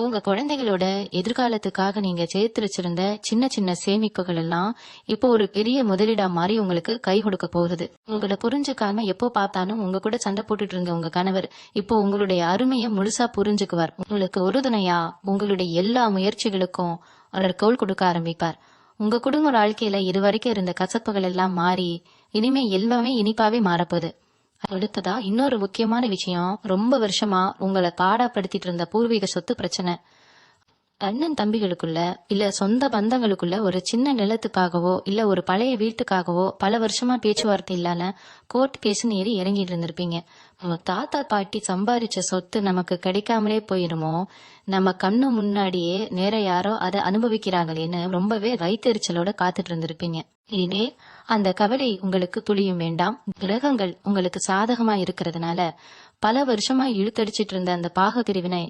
உங்க குழந்தைகளோட எதிர்காலத்துக்காக நீங்க சேர்த்து வச்சிருந்த சின்ன சின்ன சேமிப்புகள் எல்லாம் இப்போ ஒரு பெரிய முதலீடா மாறி உங்களுக்கு கை கொடுக்க போகுது. உங்களை புரிஞ்சுக்காம எப்போ பார்த்தாலும் உங்க கூட சண்டை போட்டுட்டு இருந்த உங்க கணவர் இப்போ உங்களுடைய அருமையை முழுசா புரிஞ்சுக்குவார். உங்களுக்கு உறுதுணையா உங்களுடைய எல்லா முயற்சிகளுக்கும் அவர் கோல் கொடுக்க ஆரம்பிப்பார். உங்க குடும்ப வாழ்க்கையில இதுவரைக்கும் இருந்த கசப்புகள் எல்லாம் மாறி இனிமே எல்லாமே இனிப்பாவே மாறப்போகுது. அடுத்ததா இன்னொரு முக்கியமான விஷயம், ரொம்ப வருஷமா உங்களை பாடாப்படுத்திட்டு இருந்த பூர்வீக சொத்து பிரச்சனை. அண்ணன் தம்பிகளுக்குள்ள இல்ல சொந்த பந்தங்களுக்குள்ள ஒரு சின்ன நிலத்துக்காகவோ இல்ல ஒரு பழைய வீட்டுக்காகவோ பல வருஷமா பேச்சுவார்த்தை இல்லாம கோர்ட் கேஸ்ன்னு ஏறி இறங்கிட்டு இருந்திருப்பீங்க. நம்ம தாத்தா பாட்டி சம்பாதிச்ச சொத்து நமக்கு கிடைக்காமலே போயிருமோ, நம்ம கண்ணு முன்னாடியே நேர யாரோ அதை அனுபவிக்கிறாங்களேன்னு ரொம்பவே வயிற்றெரிச்சலோட காத்துட்டு இருந்திருப்பீங்க. இனிமே அந்த கவலை உங்களுக்கு துளியும் வேண்டாம். கிரகங்கள் உங்களுக்கு சாதகமா இருக்கிறதுனால பல வருஷமா இழுத்தடிச்சிட்டு இருந்த அந்த பாக பிரிவினை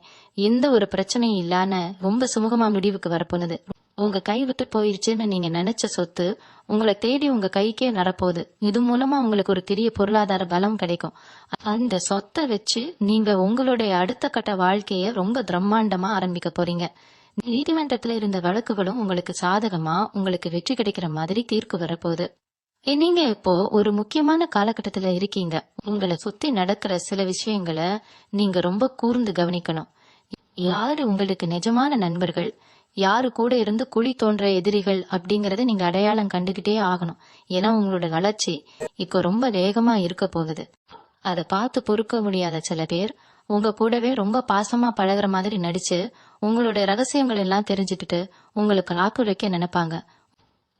எந்த ஒரு பிரச்சனையும் இல்லாம ரொம்ப சுமூகமா முடிவுக்கு வரப்போனது. உங்க கை விட்டு போயிருச்சுன்னு நீங்க நினைச்ச சொத்து உங்களை தேடி உங்க கைக்கே நடப்போகுது. இது மூலமா உங்களுக்கு ஒரு பெரிய பொருளாதார பலம் கிடைக்கும். அந்த சொத்தை வச்சு நீங்க உங்களுடைய அடுத்த கட்ட வாழ்க்கைய ரொம்ப பிரம்மாண்டமா ஆரம்பிக்க போறீங்க. நீதிமன்றத்துல இருந்த வழக்குகளும் உங்களுக்கு சாதகமா உங்களுக்கு வெற்றி கிடைக்கிற மாதிரி தீர்ப்பு வரப்போகுது. நீங்க இப்போ ஒரு முக்கியமான காலகட்டத்துல இருக்கீங்க. உங்களை சுத்தி நடக்கிற சில விஷயங்களை நீங்க ரொம்ப கூர்ந்து கவனிக்கணும். யாரு உங்களுக்கு நிஜமான நண்பர்கள், யாரு கூட இருந்து குழி தோன்ற எதிரிகள் அப்படிங்கறத நீங்க அடையாளம் கண்டுகிட்டே ஆகணும். ஏன்னா உங்களோட வளர்ச்சி இப்போ ரொம்ப வேகமா இருக்க போகுது. அதை பார்த்து பொறுக்க முடியாத சில பேர் உங்க கூடவே ரொம்ப பாசமா பழகுற மாதிரி நடிச்சு உங்களோட ரகசியங்கள் எல்லாம் தெரிஞ்சுக்கிட்டு உங்களுக்கு ஆக்குரைக்க நினைப்பாங்க.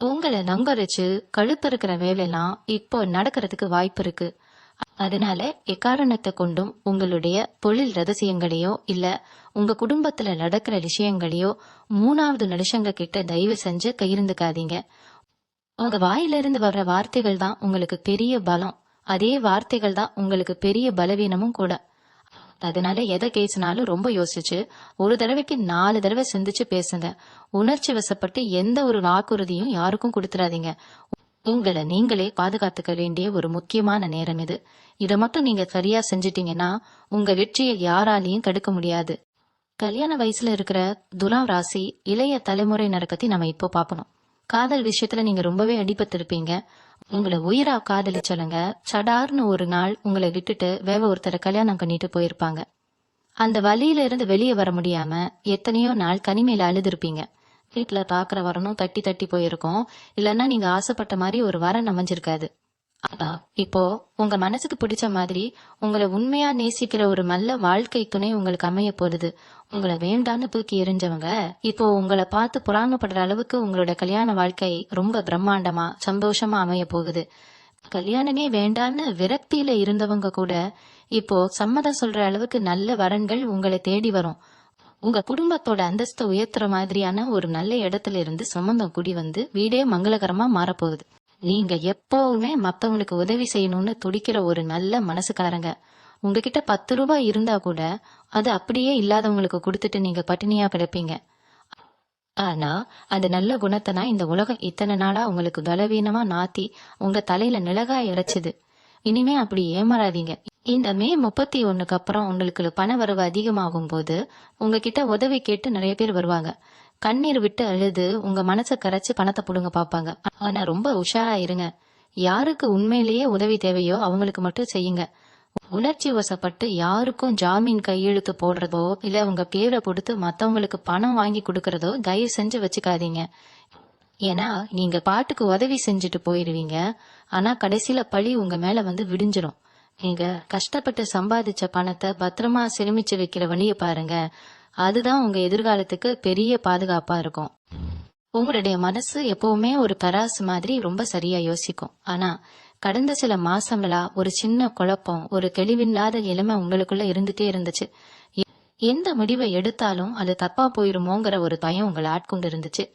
உங்களை நம்பரிச்சு கழுத்தறுக்கிற வேலையெல்லாம் இப்போ நடக்கிறதுக்கு வாய்ப்பு இருக்கு. அதனால எக்காரணத்தை கொண்டும் உங்களுடைய தொழில் ரகசியங்களையோ இல்ல உங்க குடும்பத்துல நடக்கிற விஷயங்களையோ மூணாவது மனுஷங்க கிட்ட தயவு செஞ்சு கையிருந்துக்காதீங்க. உங்க வாயிலிருந்து வர்ற வார்த்தைகள் தான் உங்களுக்கு பெரிய பலம். அதே வார்த்தைகள் தான் உங்களுக்கு பெரிய பலவீனமும் கூட. அதனால எதை பேசினாலும் ரொம்ப யோசிச்சு ஒரு தடவைக்கு 4 தடவை சிந்திச்சு பேசுங்க. உணர்ச்சி வசப்பட்டு எந்த ஒரு வாக்குறுதியும் யாருக்கும் கொடுத்துடாதீங்க. உங்களை நீங்களே பாதுகாத்துக்க வேண்டிய ஒரு முக்கியமான நேரம் இது. இதை மட்டும் நீங்க சரியா செஞ்சிட்டீங்கன்னா உங்க வெற்றியை யாராலையும் தடுக்க முடியாது. கல்யாண வயசுல இருக்கிற துலாம் ராசி இளைய தலைமுறையினரை பத்தி நம்ம இப்போ பாப்போம். காதல் விஷயத்துல நீங்க ரொம்பவே அடிபட்டிருப்பீங்க. உங்களை உயிரா காதலிச்சவங்க சடார்னு ஒரு நாள் உங்களை விட்டுட்டு வேற ஒருத்தரை கல்யாணம் பண்ணிட்டு போயிருப்பாங்க. அந்த வழியில இருந்து வெளியே வர முடியாம எத்தனையோ நாள் கனிமையில அழுதுருப்பீங்க. வீட்டுல பாக்குற வரணும் தட்டி தட்டி போயிருக்கோம். இல்லைன்னா நீங்க ஆசைப்பட்ட மாதிரி ஒரு வரன் அமைஞ்சிருக்காது. இப்போ உங்க மனசுக்கு பிடிச்ச மாதிரி உங்களை உண்மையா நேசிக்கிற ஒரு நல்ல வாழ்க்கை துணை உங்களுக்கு அமைய போகுது. உங்களை வேண்டான்னு தூக்கி எறிஞ்சவங்க இப்போ உங்களை பார்த்து புறாங்கப்படுற அளவுக்கு உங்களோட கல்யாண வாழ்க்கை ரொம்ப பிரம்மாண்டமா சந்தோஷமா அமைய போகுது. கல்யாணமே வேண்டான்னு விரக்தியில இருந்தவங்க கூட இப்போ சம்மதம் சொல்ற அளவுக்கு நல்ல வரன்கள் உங்களை தேடி வரும். உங்க குடும்பத்தோட அந்தஸ்தை உயர்த்துற மாதிரியான ஒரு நல்ல இடத்துல இருந்து சம்பந்தம் கூடி வந்து வீடே மங்களகரமா மாறப்போகுது. நீங்க எப்பவுமே மத்தவங்களுக்கு உதவி செய்யணும்னு துடிக்கிற ஒரு நல்ல மனசுக்காரங்க. உங்ககிட்ட 10 ரூபாய் இருந்தா கூட அது அப்படியே இல்லாதவங்களுக்கு கொடுத்துட்டு நீங்க பட்டினியா கிடப்பீங்க. ஆனா அந்த நல்ல குணத்தை இந்த உலகம் இத்தனை நாளா உங்களுக்கு பலவீனமா நாத்தி உங்க தலையில மிளகாய் இறைச்சுது. இனிமே அப்படி ஏமாறாதீங்க. இந்த மே 31க்கு அப்புறம் உங்களுக்கு பண வரவு அதிகமாகும் போது உங்ககிட்ட உதவி கேட்டு நிறைய பேர் வருவாங்க. கண்ணீர் விட்டு அழுது உங்க மனசை கரைச்சு பணத்தை புடுங்க பாப்பாங்க. ஆனா ரொம்ப உஷாரா இருங்க. யாருக்கு உண்மையிலேயே உதவி தேவையோ அவங்களுக்கு மட்டும் செய்யுங்க. உணர்ச்சி வசப்பட்டு யாருக்கும் ஜாமீன் கையெழுத்து போடுறதோ இல்ல உங்க பேரை கொடுத்து மத்தவங்களுக்கு பணம் வாங்கி கொடுக்கறதோ தயவு செஞ்சு வச்சுக்காதீங்க. ஏன்னா நீங்க பாட்டுக்கு உதவி செஞ்சுட்டு போயிருவீங்க. ஆனா கடைசியில பழி உங்க மேல வந்து விடிஞ்சிரும். நீங்க கஷ்டப்பட்டு சம்பாதிச்ச பணத்தை பத்திரமா சேமிச்சு வைக்கிற வழிய பாருங்க. அதுதான் உங்க எதிர்காலத்துக்கு பெரிய பாதுகாப்பா இருக்கும். உங்களுடைய மனசு எப்பவுமே ஒரு தராசு மாதிரி ரொம்ப சரியா யோசிக்கும். ஆனா கடந்த சில மாசங்களா ஒரு சின்ன குழப்பம், ஒரு தெளிவில்லாத நிலைமை உங்களுக்குள்ள இருந்துட்டே இருந்துச்சு. எந்த முடிவை எடுத்தாலும் அது தப்பா போயிருமோங்கிற ஒரு பயம் உங்களை ஆட்கொண்டு இருந்துச்சு.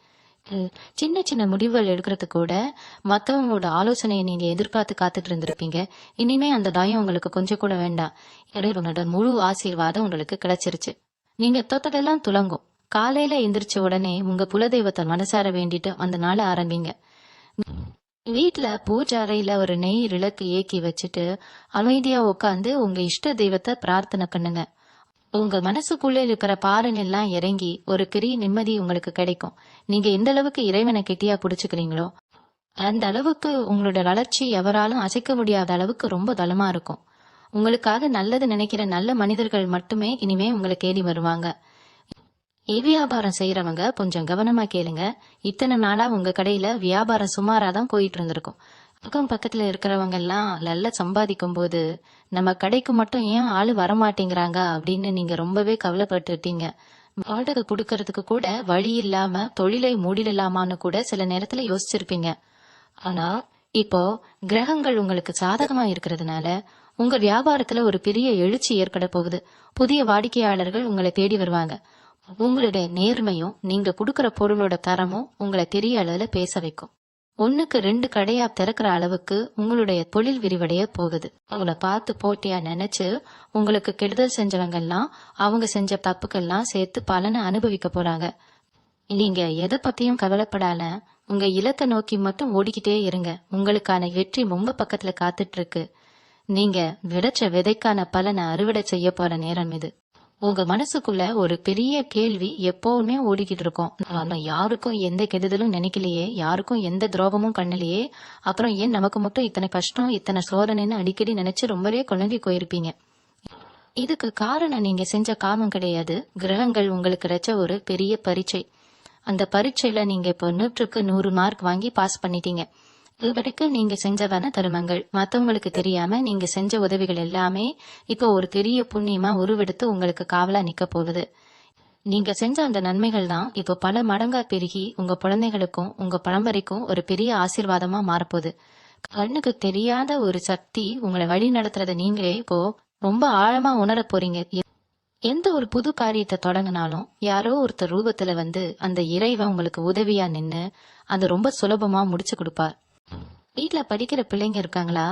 சின்ன சின்ன முடிவுகள் எடுக்கிறதுக்கு கூட மற்றவங்களோட ஆலோசனையை நீங்க எதிர்பார்த்து காத்துட்டு இருந்திருப்பீங்க. இனிமே அந்த பயம் உங்களுக்கு கொஞ்சம் கூட வேண்டாம். இறைவனோட முழு ஆசீர்வாதம் உங்களுக்கு கிடைச்சிருச்சு. நீங்க தொட்டதெல்லாம் துலங்கும். காலையில எந்திரிச்ச உடனே உங்க குலதெய்வத்தை மனசார வேண்டிட்டு அந்த நாளை ஆரம்பிங்க. வீட்டுல பூஜை அறையில ஒரு நெய் விளக்கு ஏக்கி வச்சுட்டு அமைதியா உட்காந்து உங்க இஷ்ட தெய்வத்தை பிரார்த்தனை பண்ணுங்க. உங்க மனசுக்குள்ள இருக்கிற பாரன் எல்லாம் இறங்கி ஒரு பெரிய நிம்மதி உங்களுக்கு கிடைக்கும். நீங்க எந்த அளவுக்கு இறைவனை கெட்டியா புடிச்சுக்கிறீங்களோ அந்த அளவுக்கு உங்களோட வளர்ச்சி எவராலும் அசைக்க முடியாத அளவுக்கு ரொம்ப பலமா இருக்கும். உங்களுக்காக நல்லது நினைக்கிற நல்ல மனிதர்கள் மட்டுமே இனிமே உங்களை தேடி வருவாங்க. வியாபாரம் செய்யறவங்க கொஞ்சம் கவனமா கேளுங்க. இத்தனை நாளா உங்க கடையில வியாபாரம் சுமாராதான் போயிட்டு இருந்திருக்கும். அக்கம் பக்கத்துல இருக்கிறவங்க எல்லாம் நல்லா சம்பாதிக்கும் போது நம்ம கடைக்கு மட்டும் ஏன் ஆளு வரமாட்டேங்கிறாங்க அப்படின்னு நீங்க ரொம்பவே கவலைப்பட்டுட்டீங்க. வாடகை கொடுக்கறதுக்கு கூட வழி இல்லாம தொழிலை மூடிடலாமான்னு கூட சில நேரத்துல யோசிச்சிருப்பீங்க. ஆனா இப்போ கிரகங்கள் உங்களுக்கு சாதகமா இருக்கிறதுனால உங்க வியாபாரத்துல ஒரு பெரிய எழுச்சி ஏற்பட போகுது. புதிய வாடிக்கையாளர்கள் உங்களை தேடி வருவாங்க. உங்களுடைய நேர்மையும் நீங்க கொடுக்கற பொருளோட தரமும் உங்களை பெரிய அளவுல பேச வைக்கும். 1க்கு 2 கடையா திறக்கிற அளவுக்கு உங்களுடைய தொழில் விரிவடைய போகுது. உங்களை பார்த்து போட்டியா நினைச்சு உங்களுக்கு கெடுதல் செஞ்சவங்க எல்லாம் அவங்க செஞ்ச தப்புக்கெல்லாம் சேர்த்து பலனை அனுபவிக்க போறாங்க. நீங்க எதை பத்தியும் கவலைப்படாம உங்க இலக்கை நோக்கி மட்டும் ஓடிக்கிட்டே இருங்க. உங்களுக்கான வெற்றி ரொம்ப பக்கத்துல காத்துட்டு இருக்கு. நீங்க விதைச்ச விதைக்கான பலனை அறுவடை செய்ய போற நேரம் இது. உங்க மனசுக்குள்ள ஒரு பெரிய கேள்வி எப்பவுமே ஓடிக்கிட்டு இருக்கும். நம்ம யாருக்கும் எந்த கெடுதலும் நினைக்கலையே, யாருக்கும் எந்த துரோகமும் பண்ணலையே, அப்புறம் ஏன் நமக்கு மட்டும் இத்தனை கஷ்டம் இத்தனை சோதனைன்னு அடிக்கடி நினைச்சு ரொம்பவே குழம்பி போயிருப்பீங்க. இதுக்கு காரணம் நீங்க செஞ்ச காமம் கிடையாது. கிரகங்கள் உங்களுக்கு கிடைச்ச ஒரு பெரிய பரீட்சை. அந்த பரீட்சையில நீங்க இப்போ 100க்கு 100 மார்க் வாங்கி பாஸ் பண்ணிட்டீங்க. இதுவரைக்கும் நீங்க செஞ்சதான தருமங்கள் மத்தவங்களுக்கு தெரியாம நீங்க செஞ்ச உதவிகள் எல்லாமே இப்போ ஒரு பெரிய புண்ணியமா உருவெடுத்து உங்களுக்கு காவலா நிக்க போகுது. நீங்க செஞ்ச அந்த நன்மைகள் தான் இப்போ பல மடங்கா பெருகி உங்க குழந்தைகளுக்கும் உங்க பரம்பரைக்கும் ஒரு பெரிய ஆசீர்வாதமா மாறப்போகுது. கண்ணுக்கு தெரியாத ஒரு சக்தி உங்களை வழி நடத்துறத நீங்களே இப்போ ரொம்ப ஆழமா உணர போறீங்க. எந்த ஒரு புது காரியத்தை தொடங்கினாலும் யாரோ ஒருத்தர் ரூபத்துல வந்து அந்த இறைவன் உங்களுக்கு உதவியா நின்னு அதை ரொம்ப சுலபமா முடிச்சு கொடுப்பார். வீட்டுல படிக்கிற பிள்ளைங்க இருக்காங்களா?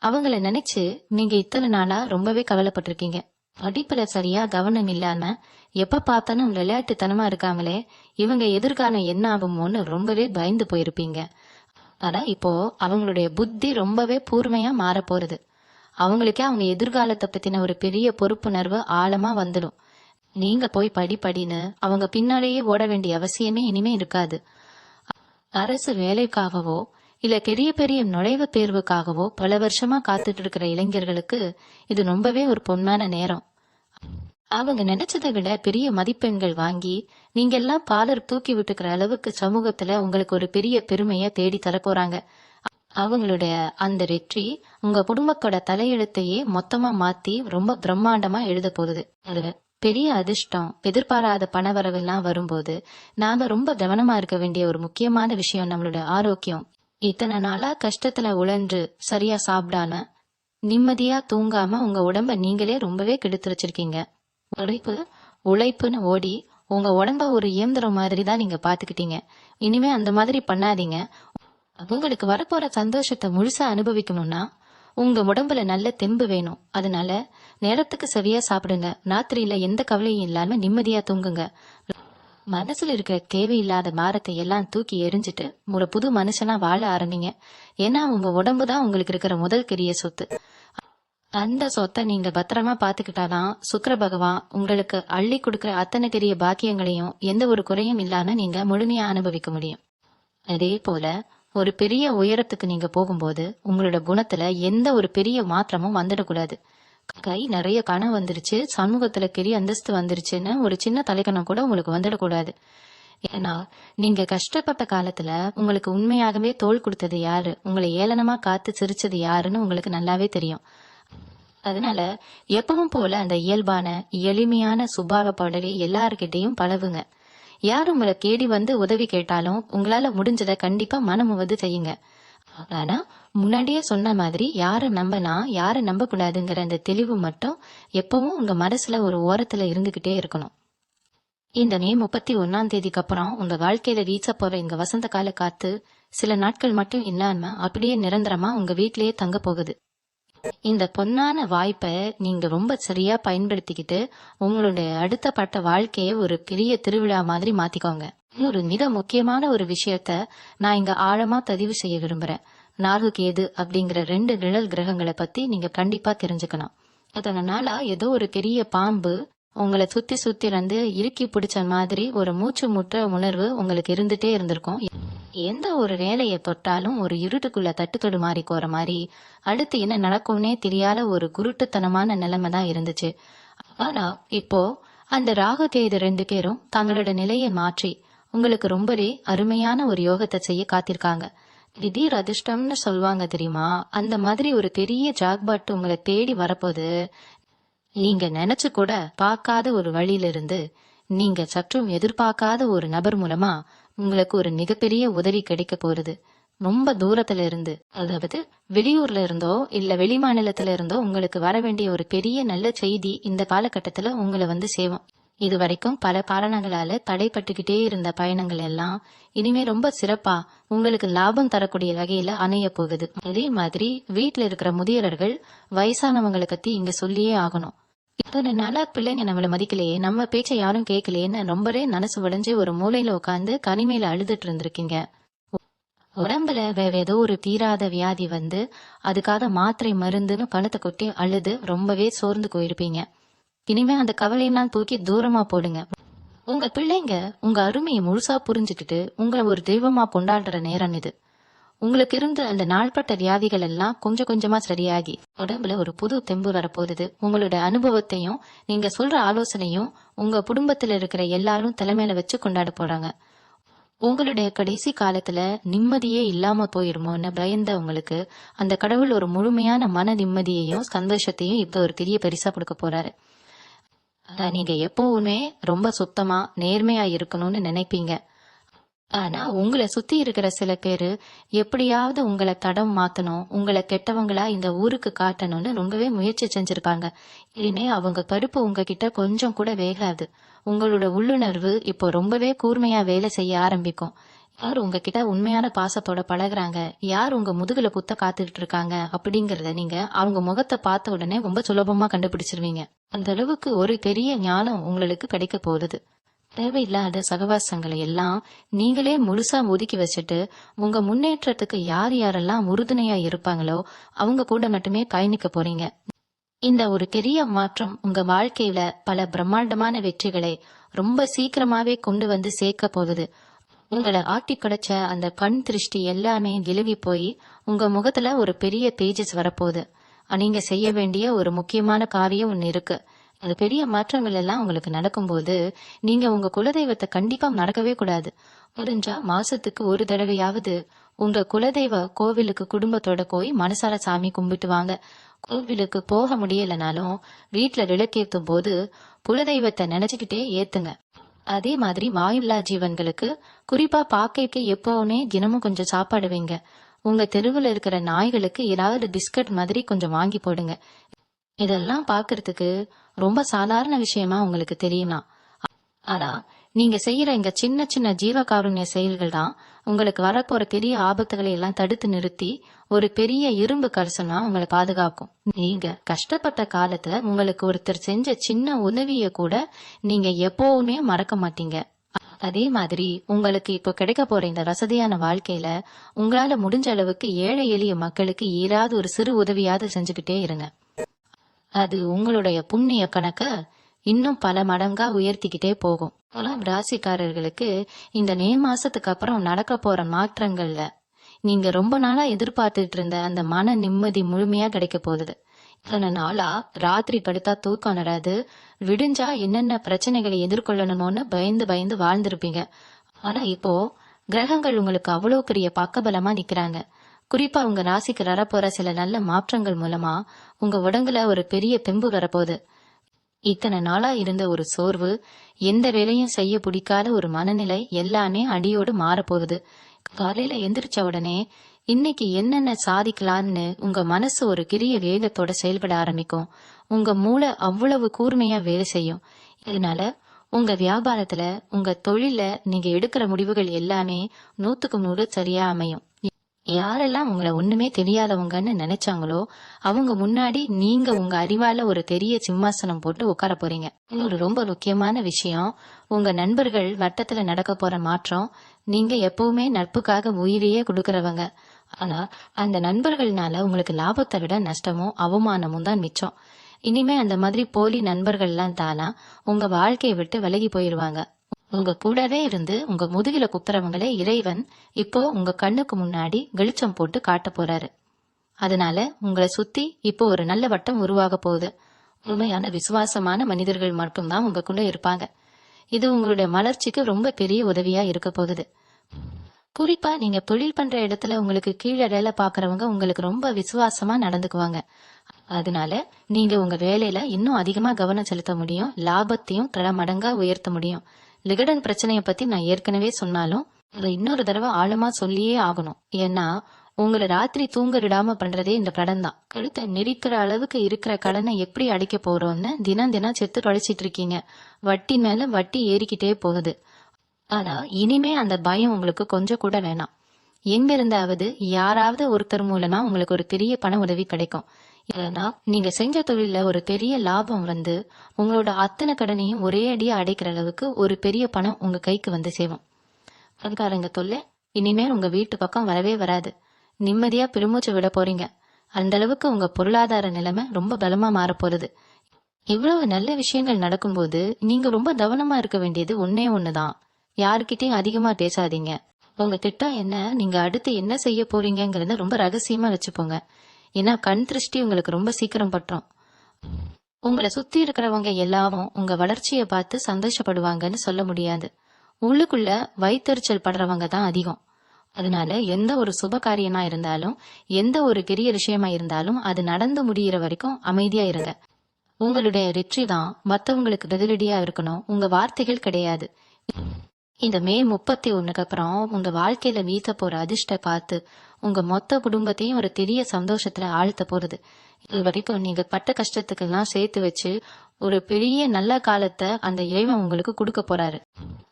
அவங்கள நினைச்சு நீங்க இத்தனை நாளா ரொம்பவே கவலைப்பட்டிருக்கீங்க. படிப்புல சரியா கவனம் இல்லாம எப்ப பார்த்தாலும் விளையாட்டுத்தனமா இருக்காங்களே, இவங்க எதிர்காலம் என்ன ஆகுமோன்னு ரொம்பவே பயந்து போயிருப்பீங்க. ஆனா இப்போ அவங்களுடைய புத்தி ரொம்பவே கூர்மையா மாற போறது. அவங்களுக்கே அவங்க எதிர்காலத்தை பத்தின ஒரு பெரிய பொறுப்புணர்வு ஆழமா வந்துடும். நீங்க போய் படின்னு அவங்க பின்னாலேயே ஓட வேண்டிய அவசியமே இனிமே இருக்காது. அரசு வேலைக்காகவோ இல்ல பெரிய பெரிய நுழைவு தேர்வுக்காகவோ பல வருஷமா காத்துட்டு இருக்கிற இளைஞர்களுக்கு இது ரொம்பவே ஒரு பொன்னான நேரம். அவங்க நினைச்சதை விட பெரிய மதிப்பெண்கள் வாங்கி நீங்க எல்லாம் பாலர் தூக்கி விட்டுக்கிற அளவுக்கு சமூகத்துல உங்களுக்கு ஒரு பெரிய பெருமைய தேடி தர போறாங்க. அவங்களுடைய அந்த வெற்றி உங்க குடும்பத்தோட தலையெழுத்தையே மொத்தமா மாத்தி ரொம்ப பிரம்மாண்டமா எழுத போகுது. அது பெரிய அதிர்ஷ்டம், எதிர்பாராத பணவரவெல்லாம் வரும்போது நாம ரொம்ப கவனமா இருக்க வேண்டிய ஒரு முக்கியமான விஷயம் நம்மளோட ஆரோக்கியம். இத்தனை நாளா கஷ்டத்துல உழன்று சரியா சாப்பிடாம நிம்மதியா தூங்காம உங்க உடம்ப நீங்களே ரொம்பவே கெடுத்து வச்சிருக்கீங்க. உழைப்புன்னு ஓடி உங்க உடம்ப ஒரு இயந்திரம் மாதிரி தான் நீங்க பாத்துக்கிட்டீங்க. இனிமே அந்த மாதிரி பண்ணாதீங்க. உங்களுக்கு வரப்போற சந்தோஷத்தை முழுசா அனுபவிக்கணும்னா உங்க உடம்புல நல்ல தெம்பு வேணும். அதனால நேரத்துக்கு சரியா சாப்பிடுங்க. ராத்திரியில எந்த கவலையும் இல்லாம நிம்மதியா தூங்குங்க. மனசுல இருக்கிற தேவையில்லாத பாரத்தை எல்லாம் தூக்கி எறிஞ்சிட்டு ஒரு புது மனுஷனா வாழ ஆரம்பிங்க. ஏன்னா உங்க உடம்பு தான் உங்களுக்கு இருக்கிற முதல் பெரிய சொத்து. அந்த சொத்தை நீங்க பத்திரமா பாத்துக்கிட்டாதான் சுக்கிர பகவான் உங்களுக்கு அள்ளி கொடுக்கிற அத்தனை பெரிய பாக்கியங்களையும் எந்த ஒரு குறையும் இல்லாம நீங்க முழுமையா அனுபவிக்க முடியும். அதே போல ஒரு பெரிய உயரத்துக்கு நீங்க போகும்போது உங்களோட குணத்துல எந்த ஒரு பெரிய மாற்றமும் வந்துடக்கூடாது. கை நிறைய கணம் வந்துருச்சு, சமூகத்துல பெரிய அந்தஸ்து வந்துருச்சுன்னு ஒரு சின்ன தலைக்கணம் கூட உங்களுக்கு வந்துடக்கூடாது. ஏன்னா நீங்க கஷ்டப்பட்ட காலத்துல உங்களுக்கு உண்மையாகவே தோள் கொடுத்தது யாரு, உங்களை ஏளனமா காத்து சிரிச்சது யாருன்னு உங்களுக்கு நல்லாவே தெரியும். அதனால எப்பவும் போல அந்த இயல்பான எளிமையான சுபாவப்படவே எல்லார்கிட்டையும் பழகுங்க. யார் உங்களை தேடி வந்து உதவி கேட்டாலும் உங்களால முடிஞ்சதை கண்டிப்பா மனமுவது செய்யுங்க. ஆனா முன்னாடியே சொன்ன மாதிரி யாரை நம்பலாம் யாரை நம்ப கூடாதுங்கிற அந்த தெளிவு மட்டும் எப்பவும் உங்க மனசுல ஒரு ஓரத்துல இருந்துகிட்டே இருக்கணும். இந்த மே 31 அப்புறம் உங்க வாழ்க்கையில வீச போற இந்த வசந்த கால காத்து சில நாட்கள் மட்டும் இல்லாம அப்படியே நிரந்தரமா உங்க வீட்டிலேயே தங்க போகுது. இந்த பொன்னான வாய்ப்பை நீங்க ரொம்ப சரியா பயன்படுத்திக்கிட்டு உங்களுடைய அடுத்த பட்ட வாழ்க்கைய ஒரு பெரிய திருவிழா மாதிரி மாத்திக்கோங்க. ஒரு மிக முக்கியமான ஒரு விஷயத்த நான் இங்க ஆழமா பதிவு செய்ய விரும்புறேன். ராகு கேது அப்படிங்கிற 2 நிழல் கிரகங்களை பத்தி நீங்க கண்டிப்பா தெரிஞ்சுக்கணும். அதனால ஏதோ ஒரு பெரிய பாம்பு உங்களை சுத்தி சுத்தி வந்து இறுக்கி பிடிச்ச மாதிரி ஒரு மூச்சு முற்ற உணர்வு உங்களுக்கு இருந்துட்டே இருந்திருக்கும். எந்த ஒரு வேலையை தொட்டாலும் ஒரு இருட்டுக்குள்ள தட்டுத்தொடு மாறி போற மாதிரி அடுத்து என்ன நடக்கும்னே தெரியாத ஒரு குருட்டுத்தனமான நிலைமை தான் இருந்துச்சு. ஆனா இப்போ அந்த ராகு கேது 2 பேரும் தங்களோட நிலையை மாற்றி உங்களுக்கு ரொம்பவே அருமையான ஒரு யோகத்தை செய்ய காத்திருக்காங்க. திடீர் அதிர்ஷ்டம்னு சொல்லுவாங்க தெரியுமா, அந்த மாதிரி ஒரு பெரிய ஜாக்பாட் உங்களை தேடி வரப்போது. நீங்க நினைச்சு கூட பார்க்காத ஒரு வழியிலிருந்து நீங்க சற்றும் எதிர்பார்க்காத ஒரு நபர் மூலமா உங்களுக்கு ஒரு மிகப்பெரிய உதவி கிடைக்க போறது. ரொம்ப தூரத்துல இருந்து, அதாவது வெளியூர்ல இருந்தோ இல்ல வெளி மாநிலத்துல இருந்தோ உங்களுக்கு வர வேண்டிய ஒரு பெரிய நல்ல செய்தி இந்த காலகட்டத்துல உங்களை வந்து சேரும். இது வரைக்கும் பல காரணங்களால தடைப்பட்டுக்கிட்டே இருந்த பயணங்கள் எல்லாம் இனிமே ரொம்ப சிறப்பா உங்களுக்கு லாபம் தரக்கூடிய வகையில அமைய போகுது. அதே மாதிரி வீட்டுல இருக்கிற முதியவர்கள் வயசானவங்களை பத்தி இங்க சொல்லியே ஆகணும். இத்தனை நாளா பிள்ளைங்க நம்மள மதிக்கலையே, நம்ம பேச்சை யாரும் கேட்கலையேன்னு ரொம்பவே மனசு உடைஞ்சு ஒரு மூலையில உட்காந்து கனிமையில அழுதுட்டு இருந்திருக்கீங்க. உடம்புல வேற ஏதோ ஒரு தீராத வியாதி வந்து அதுக்காக மாத்திரை மருந்துன்னு பணத்தை கொட்டி அழுது ரொம்பவே சோர்ந்து போயிருப்பீங்க. இனிமே அந்த கவலையெல்லாம் தூக்கி தூரமா போடுங்க. உங்க பிள்ளைங்க உங்க அருமையை முழுசா புரிஞ்சுக்கிட்டு உங்களை ஒரு தெய்வமா கொண்டாடுற நேரம் இது. உங்களுக்கு இருந்த அந்த நாள்பட்ட வியாதிகள் எல்லாம் கொஞ்சம் கொஞ்சமா சரியாகி உடம்புல ஒரு புது தெம்பு வரப்போகுது. உங்களோட அனுபவத்தையும் நீங்க சொல்ற ஆலோசனையும் உங்க குடும்பத்துல இருக்கிற எல்லாரும் தலைமையில வச்சு கொண்டாட போறாங்க. உங்களுடைய கடைசி காலத்துல நிம்மதியே இல்லாம போயிருமோன்னு பயந்த உங்களுக்கு அந்த கடவுள் ஒரு முழுமையான மன நிம்மதியையும் சந்தோஷத்தையும் இப்ப ஒரு பெரிய பரிசா கொடுக்க போறாரு. நீங்க எப்பவுமே ரொம்ப சுத்தமா நேர்மையா இருக்கணும்னு நினைப்பீங்க. ஆனா உங்களை சுத்தி இருக்கிற சில பேரு எப்படியாவது உங்களை தடம் மாத்தணும், உங்களை கெட்டவங்களா இந்த ஊருக்கு காட்டணும்னு ரொம்பவே முயற்சி செஞ்சிருப்பாங்க. இனிமே அவங்க பருப்பு உங்ககிட்ட கொஞ்சம் கூட வேகாது. உங்களோட உள்ளுணர்வு இப்போ ரொம்பவே கூர்மையா வேலை செய்ய ஆரம்பிக்கும். யார் உங்ககிட்ட உண்மையான பாசத்தோட பழகுறாங்க, யார் உங்க முதுகுல குத்த காத்துக்கிட்டு இருக்காங்க அப்படிங்கறத நீங்க அவங்க முகத்தை பார்த்த உடனே ரொம்ப சுலபமா கண்டுபிடிச்சிருவீங்க. அந்த அளவுக்கு ஒரு பெரிய ஞானம் உங்களுக்கு கிடைக்க போகுது. தேவையில்லாத சகவாசங்களை எல்லாம் நீங்களே முழுசா ஒதுக்கி வச்சுட்டு உங்க முன்னேற்றத்துக்கு யார் யாரெல்லாம் உறுதுணையா இருப்பாங்களோ அவங்க கூட மட்டுமே பயணிக்க போறீங்க. இந்த ஒரு பெரிய மாற்றம் உங்க வாழ்க்கையில பல பிரம்மாண்டமான வெற்றிகளை ரொம்ப சீக்கிரமாவே கொண்டு வந்து சேர்க்க போகுது. உங்களை ஆட்டி படைச்ச அந்த கண் திருஷ்டி எல்லாமே விலகி போய் உங்க முகத்துல ஒரு பெரிய தேஜஸ் வரப்போகுது. நீங்க செய்ய வேண்டிய ஒரு முக்கியமான காரியம் ஒண்ணு இருக்கு. அது பெரிய மாற்றங்கள் எல்லாம் உங்களுக்கு நடக்கும்போது நீங்க உங்க குலதெய்வத்தை கண்டிப்பா நடக்கவே கூடாது. முடிஞ்சா மாசத்துக்கு ஒரு தடவையாவது உங்க குலதெய்வ கோவிலுக்கு குடும்பத்தோட போய் மனசார சாமி கும்பிட்டு வாங்க. கோவிலுக்கு போக முடியலனாலும் வீட்டுல விளக்கேற்றும் போது குலதெய்வத்தை நினைச்சுக்கிட்டே ஏத்துங்க. அதே மாதிரி வாயில்லா ஜீவன்களுக்கு குறிப்பா பாக்கைக்கு எப்பவுமே தினமும் கொஞ்சம் சாப்பாடு வைங்க. உங்க தெருவுல இருக்கிற நாய்களுக்கு ஏதாவது பிஸ்கட் மாதிரி கொஞ்சம் வாங்கி போடுங்க. இதெல்லாம் பாக்குறதுக்கு ரொம்ப சாதாரண விஷயமா உங்களுக்கு தெரியலாம். ஆனா நீங்க செய்யற இங்க சின்ன சின்ன ஜீவகாருண்ய செயல்கள் தான் உங்களுக்கு வரப்போற பெரிய ஆபத்துகளை எல்லாம் தடுத்து நிறுத்தி ஒரு பெரிய இரும்பு கலசனா உங்களை பாதுகாக்கும். நீங்க கஷ்டப்பட்ட காலத்துல உங்களுக்கு ஒருத்தர் செஞ்ச சின்ன உதவிய கூட நீங்க எப்பவுமே மறக்க மாட்டீங்க. அதே மாதிரி உங்களுக்கு இப்போ கிடைக்க போற இந்த வசதியான வாழ்க்கையில உங்களால முடிஞ்ச அளவுக்கு ஏழை எளிய மக்களுக்கு ஏதாவது ஒரு சிறு உதவியாவது செஞ்சுக்கிட்டே இருங்க. அது உங்களுடைய புண்ணிய கணக்க இன்னும் பல மடங்கா உயர்த்திக்கிட்டே போகும். ராசிக்காரர்களுக்கு இந்த மே மாசத்துக்கு அப்புறம் நடக்க போற மாற்றங்கள்ல நீங்க ரொம்ப நாளா எதிர்பார்த்துட்டு இருந்த அந்த மன நிம்மதி முழுமையா கிடைக்க போகுது. இத்தனை நாளா ராத்திரி படுத்தா தூக்கம் வராது, விடிஞ்சா என்னென்ன பிரச்சனைகளை எதிர்கொள்ளணும்னு பயந்து பயந்து வாழ்ந்திருப்பீங்க. ஆனா இப்போ கிரகங்கள் உங்களுக்கு அவ்வளவு பெரிய பக்கபலமா நிக்கிறாங்க. குறிப்பா உங்க ராசிக்கு வரப்போற சில நல்ல மாற்றங்கள் மூலமா உங்க உடம்புல ஒரு பெரிய தெம்பு வரப்போகுது. இத்தனை நாளா இருந்த ஒரு சோர்வு, எந்த வேலையும் செய்ய பிடிக்காத ஒரு மனநிலை எல்லாமே அடியோடு மாறப்போகுது. காலையில எந்திரிச்ச உடனே இன்னைக்கு என்னென்ன சாதிக்கலான்னு உங்க மனசு ஒரு கிரிய வேகத்தோட செயல்பட ஆரம்பிக்கும். உங்க மூளை அவ்வளவு கூர்மையா வேலை செய்யும். இதனால உங்க வியாபாரத்துல, உங்க தொழில நீங்க எடுக்கிற முடிவுகள் எல்லாமே 100க்கு 100 சரியா அமையும். யாரெல்லாம் உங்களை ஒண்ணுமே தெரியாதவங்கன்னு நினைச்சாங்களோ அவங்க முன்னாடி நீங்க உங்க அறிவால ஒரு பெரிய சிம்மாசனம் போட்டு உட்கார போறீங்க. இன்னொரு ரொம்ப முக்கியமான விஷயம், உங்க நண்பர்கள் வட்டத்துல நடக்க போற மாற்றம். நீங்க எப்பவுமே நட்புக்காக உயிரையே கொடுக்கறவங்க. ஆனா அந்த நண்பர்கள்னால உங்களுக்கு லாபத்தை விட நஷ்டமும் அவமானமும் தான் மிச்சம். இனிமே அந்த மாதிரி போலி நண்பர்கள்லாம் தானா உங்க வாழ்க்கையை விட்டு விலகி போயிருவாங்க. உங்க கூடவே இருந்து உங்க முதுகில குத்துறவங்களே இறைவன் இப்போ உங்க கண்ணுக்கு முன்னாடி வெளிச்சம் போட்டு காட்ட போறாரு. அதனால உங்களை சுத்தி இப்போ ஒரு நல்ல வட்டம் உருவாக போகுது. உண்மையான விசுவாசமான மனிதர்கள் மட்டும்தான் உங்களுக்குள்ள இருப்பாங்க. இது உங்களுடைய வளர்ச்சிக்கு ரொம்ப பெரிய உதவியா இருக்க போகுது. குறிப்பா நீங்க தொழில் பண்ற இடத்துல உங்களுக்கு கீழே வேலை பாக்குறவங்க உங்களுக்கு ரொம்ப விசுவாசமா நடந்துக்குவாங்க. அதனால நீங்க உங்க வேலையில இன்னும் அதிகமா கவனம் செலுத்த முடியும், லாபத்தையும் பல மடங்கா உயர்த்த முடியும். லிகடன் பிரச்சனைய பத்தி நான் ஏற்கனவே சொன்னாலும் அதை இன்னொரு தடவை ஆழமா சொல்லியே ஆகணும். ஏன்னா உங்களை ராத்திரி தூங்க விடாம பண்றதே இந்த கடன் தான். கழுத்தை நெரிக்கிற அளவுக்கு இருக்கிற கடனை எப்படி அடைக்க போறோம்னு தினம் தினம் செத்து தொலைச்சிட்டு இருக்கீங்க. வட்டி மேல வட்டி ஏறிக்கிட்டே போகுது. ஆனா இனிமே அந்த பயம் உங்களுக்கு கொஞ்சம் கூட வேணாம். எங்க இருந்தாவது யாராவது ஒருத்தர் மூலமா உங்களுக்கு ஒரு பெரிய பண உதவி கிடைக்கும். இல்லைன்னா நீங்க செஞ்ச தொழில ஒரு பெரிய லாபம் வந்து உங்களோட அத்தனை கடனையும் ஒரே அடியா அடைக்கிற அளவுக்கு ஒரு பெரிய பணம் உங்க கைக்கு வந்து சேரும். பணக்காரங்க தொல்லை இனிமேல் உங்க வீட்டு பக்கம் வரவே வராது. நிம்மதியா பெருமூச்சு விட போறீங்க. அந்த அளவுக்கு உங்க பொருளாதார நிலைமை ரொம்ப பலமா மாற போறது. இவ்வளவு நல்ல விஷயங்கள் நடக்கும்போது நீங்க ரொம்ப கவனமா இருக்க வேண்டியது ஒன்னே ஒண்ணுதான். யாருக்கிட்டையும் அதிகமா பேசாதீங்க. உங்க திட்டம் என்ன, நீங்க அடுத்து என்ன செய்ய போறீங்கிறத ரொம்ப ரகசியமா வச்சுப்போங்க. ஏன்னா கண் திருஷ்டி உங்களுக்கு ரொம்ப சீக்கிரம் பற்றும். உங்களை சுத்தி இருக்கிறவங்க எல்லாரும் உங்க வளர்ச்சியை பார்த்து சந்தோஷப்படுவாங்கன்னு சொல்ல முடியாது. உள்ளுக்குள்ள வயிற்றுச்சல் படுறவங்க தான் அதிகம். அதனால எந்த ஒரு சுப காரியமா இருந்தாலும், எந்த ஒரு பெரிய விஷயமா இருந்தாலும் அது நடந்து முடிகிற வரைக்கும் அமைதியா இருங்க. உங்களுடைய வெற்றி தான் மற்றவங்களுக்கு பதிலடியா இருக்கணும், உங்க வார்த்தைகள் கிடையாது. இந்த மே 31க்கு அப்புறம் உங்க வாழ்க்கையில வீச போற அதிர்ஷ்ட பார்த்து உங்க மொத்த குடும்பத்தையும் ஒரு பெரிய சந்தோஷத்துல ஆழ்த்த போறது. இது வரைக்கும் நீங்க பட்ட கஷ்டத்துக்கு எல்லாம் சேர்த்து வச்சு ஒரு பெரிய நல்ல காலத்தை அந்த இறைவன் உங்களுக்கு கொடுக்க போறாரு.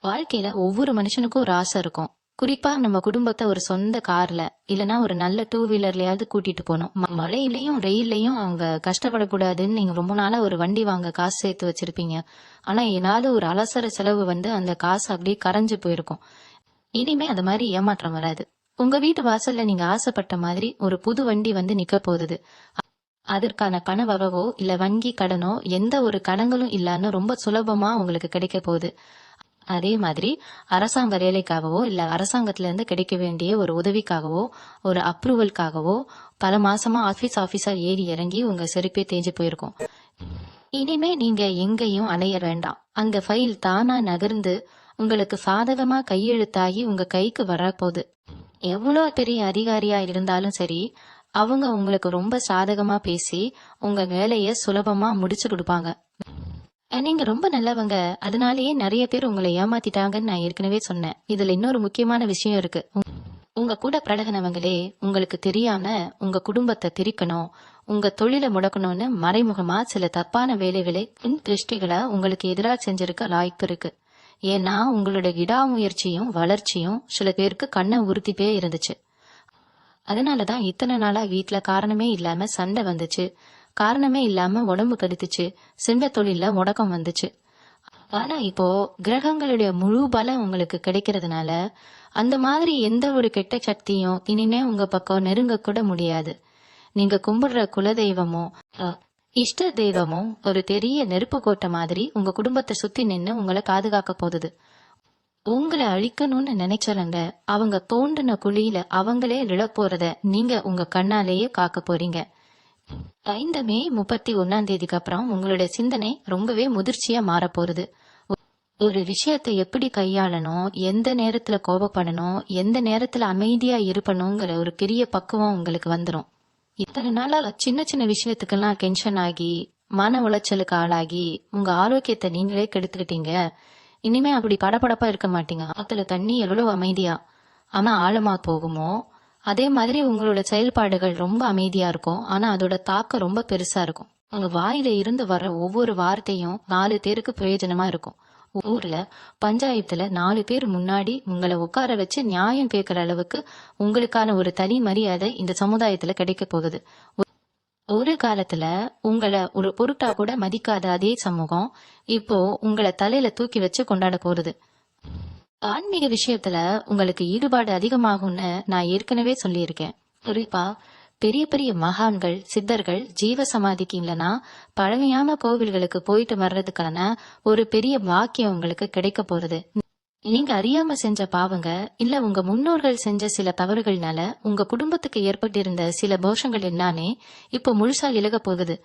வாழ்க்கையில ஒவ்வொரு மனுஷனுக்கும் ஒரு ஆசை இருக்கும். குறிப்பா நம்ம குடும்பத்தை ஒரு சொந்த கார்ல இல்லனா ஒரு நல்ல 2 வீலர்லயாவது கூட்டிட்டு போனோம். மழையிலயும் ரெயிலையும் அவங்க கஷ்டப்படக்கூடாதுன்னு நீங்க ரொம்ப நாளா ஒரு வண்டி வாங்க காசு சேர்த்து வச்சிருப்பீங்க. ஆனா ஏதாவது ஒரு அவசர செலவு வந்து அந்த காசு அப்படியே கரைஞ்சு போயிருக்கும். இனிமே அந்த மாதிரி ஏமாற்றம் வராது. உங்க வீட்டு வாசல்ல நீங்க ஆசைப்பட்ட மாதிரி ஒரு புது வண்டி வந்து நிக்க போகுது. அதற்கான பண வரவோ இல்ல வங்கி கடனோ எந்த ஒரு கடன்களும் இல்லாம ரொம்ப சுலபமா உங்களுக்கு கிடைக்க போகுது. அதே மாதிரி அரசாங்க வேலைக்காகவோ இல்ல அரசாங்கத்துல இருந்து கிடைக்க வேண்டிய ஒரு உதவிக்காகவோ ஒரு அப்ரூவல்காகவோ பல மாசமா ஆபீசர் ஏறி இறங்கி உங்க செருப்பே தேஞ்சு போயிருக்கும். இனிமே நீங்க எங்கேயும் அலைய வேண்டாம். அந்த ஃபைல் தானா நகர்ந்து உங்களுக்கு சாதகமா கையெழுத்தாகி உங்க கைக்கு வரப்போகுது. எவ்வளவு பெரிய அதிகாரியா இருந்தாலும் சரி, அவங்க உங்களுக்கு ரொம்ப சாதகமா பேசி உங்க வேலைய சுலபமா முடிச்சு கொடுப்பாங்க. நீங்க ரொம்ப நல்லவங்க, அதனாலேயே நிறைய பேர் உங்களை ஏமாத்திட்டாங்கன்னு நான் ஏற்கனவே சொன்னேன். இதுல இன்னொரு முக்கியமான விஷயம் இருக்கு. உங்க கூட பழகினவங்களே உங்களுக்கு தெரியாம உங்க குடும்பத்தை திரிக்கணும், உங்க தொழிலை முடக்கணும்னு மறைமுகமா சில தப்பான வேலைகளை திருஷ்டிகளை உங்களுக்கு எதிராக செஞ்சிருக்க வாய்ப்பு இருக்கு. ஏன்னா உங்களோட விடாமுயற்சியும் வளர்ச்சியும் சில பேருக்கு கண்ணை உறுத்திட்டே இருந்துச்சு. அதனாலதான் இத்தனை நாளா வீட்டுல காரணமே இல்லாம சண்டை வந்துச்சு, காரணமே இல்லாம உடம்பு கெடுத்துச்சு, சிம்ப தொழில முடக்கம் வந்துச்சு. ஆனா இப்போ கிரகங்களுடைய முழு பலம் உங்களுக்கு கிடைக்கிறதுனால அந்த மாதிரி எந்த ஒரு கெட்ட சக்தியும் இனிமே உங்க பக்கம் நெருங்க கூட முடியாது. நீங்க கும்பிடுற குலதெய்வமோ இஷ்ட தெய்வமும் ஒரு பெரிய நெருப்பு கோட்டை மாதிரி உங்க குடும்பத்தை சுத்தி நின்னு உங்களை பாதுகாக்க போகுது. உங்களை அழிக்கணும்னு நினைச்சவங்க அவங்க தோண்டின குழியில அவங்களே விழப்போறத நீங்க உங்க கண்ணாலேயே காக்க போறீங்க. 5 மே 31 அப்புறம் உங்களுடைய சிந்தனை ரொம்பவே முதிர்ச்சியா மாற போறது. ஒரு விஷயத்தை எப்படி கையாளணும், எந்த நேரத்துல கோபப்படணும், எந்த நேரத்துல அமைதியா இருப்பணுங்கிற ஒரு பெரிய பக்குவம் உங்களுக்கு வந்துடும். இத்தனை நாளா சின்ன சின்ன விஷயத்துக்கெல்லாம் டென்ஷன் ஆகி மன உளைச்சலுக்கு ஆளாகி உங்க ஆரோக்கியத்தை நீங்களே கெடுத்துக்கிட்டீங்க. இனிமே அப்படி படபடப்பா இருக்க மாட்டீங்க. ஆத்துல தண்ணி எவ்வளவு அமைதியா ஆனா ஆழமா போகுமோ அதே மாதிரி உங்களோட செயல்பாடுகள் ரொம்ப அமைதியா இருக்கும். ஆனா அதோட தாக்கம் ரொம்ப பெருசா இருக்கும். உங்க வாயில இருந்து வர்ற ஒவ்வொரு வார்த்தையும் 4 பேருக்கு பிரயோஜனமா இருக்கும். ஊர்ல பஞ்சாயத்துல 4 பேர் முன்னாடி உங்களை உட்கார வச்சு நியாயம் கேட்கிற அளவுக்கு உங்களுக்கான ஒரு தனி மரியாதை இந்த சமுதாயத்துல கிடைக்க போகுது. ஒரு காலத்துல உங்களை ஒரு பொருட்டா கூட மதிக்காத அதே சமூகம் இப்போ உங்களை தலையில தூக்கி வச்சு கொண்டாட போறது. ஆன்மீக விஷயத்துல உங்களுக்கு ஈடுபாடு அதிகமாகும்னு நான் ஏற்கனவே சொல்லியிருக்கேன். குறிப்பா பெரிய பெரிய மகான்கள் சித்தர்கள் ஜீவ சமாதிக்கு இல்லைன்னா பழமையான கோவில்களுக்கு போயிட்டு வர்றதுக்கான ஒரு பெரிய வாக்கியம் உங்களுக்கு கிடைக்க போறது. நீங்க அறியாம செஞ்ச பாவங்க இல்ல உங்க முன்னோர்கள் செஞ்ச சில தவறுகள்னால உங்க குடும்பத்துக்கு ஏற்பட்டிருந்த சில தோஷங்கள் எல்லாமே இப்போ முழுசா விலக போகுது.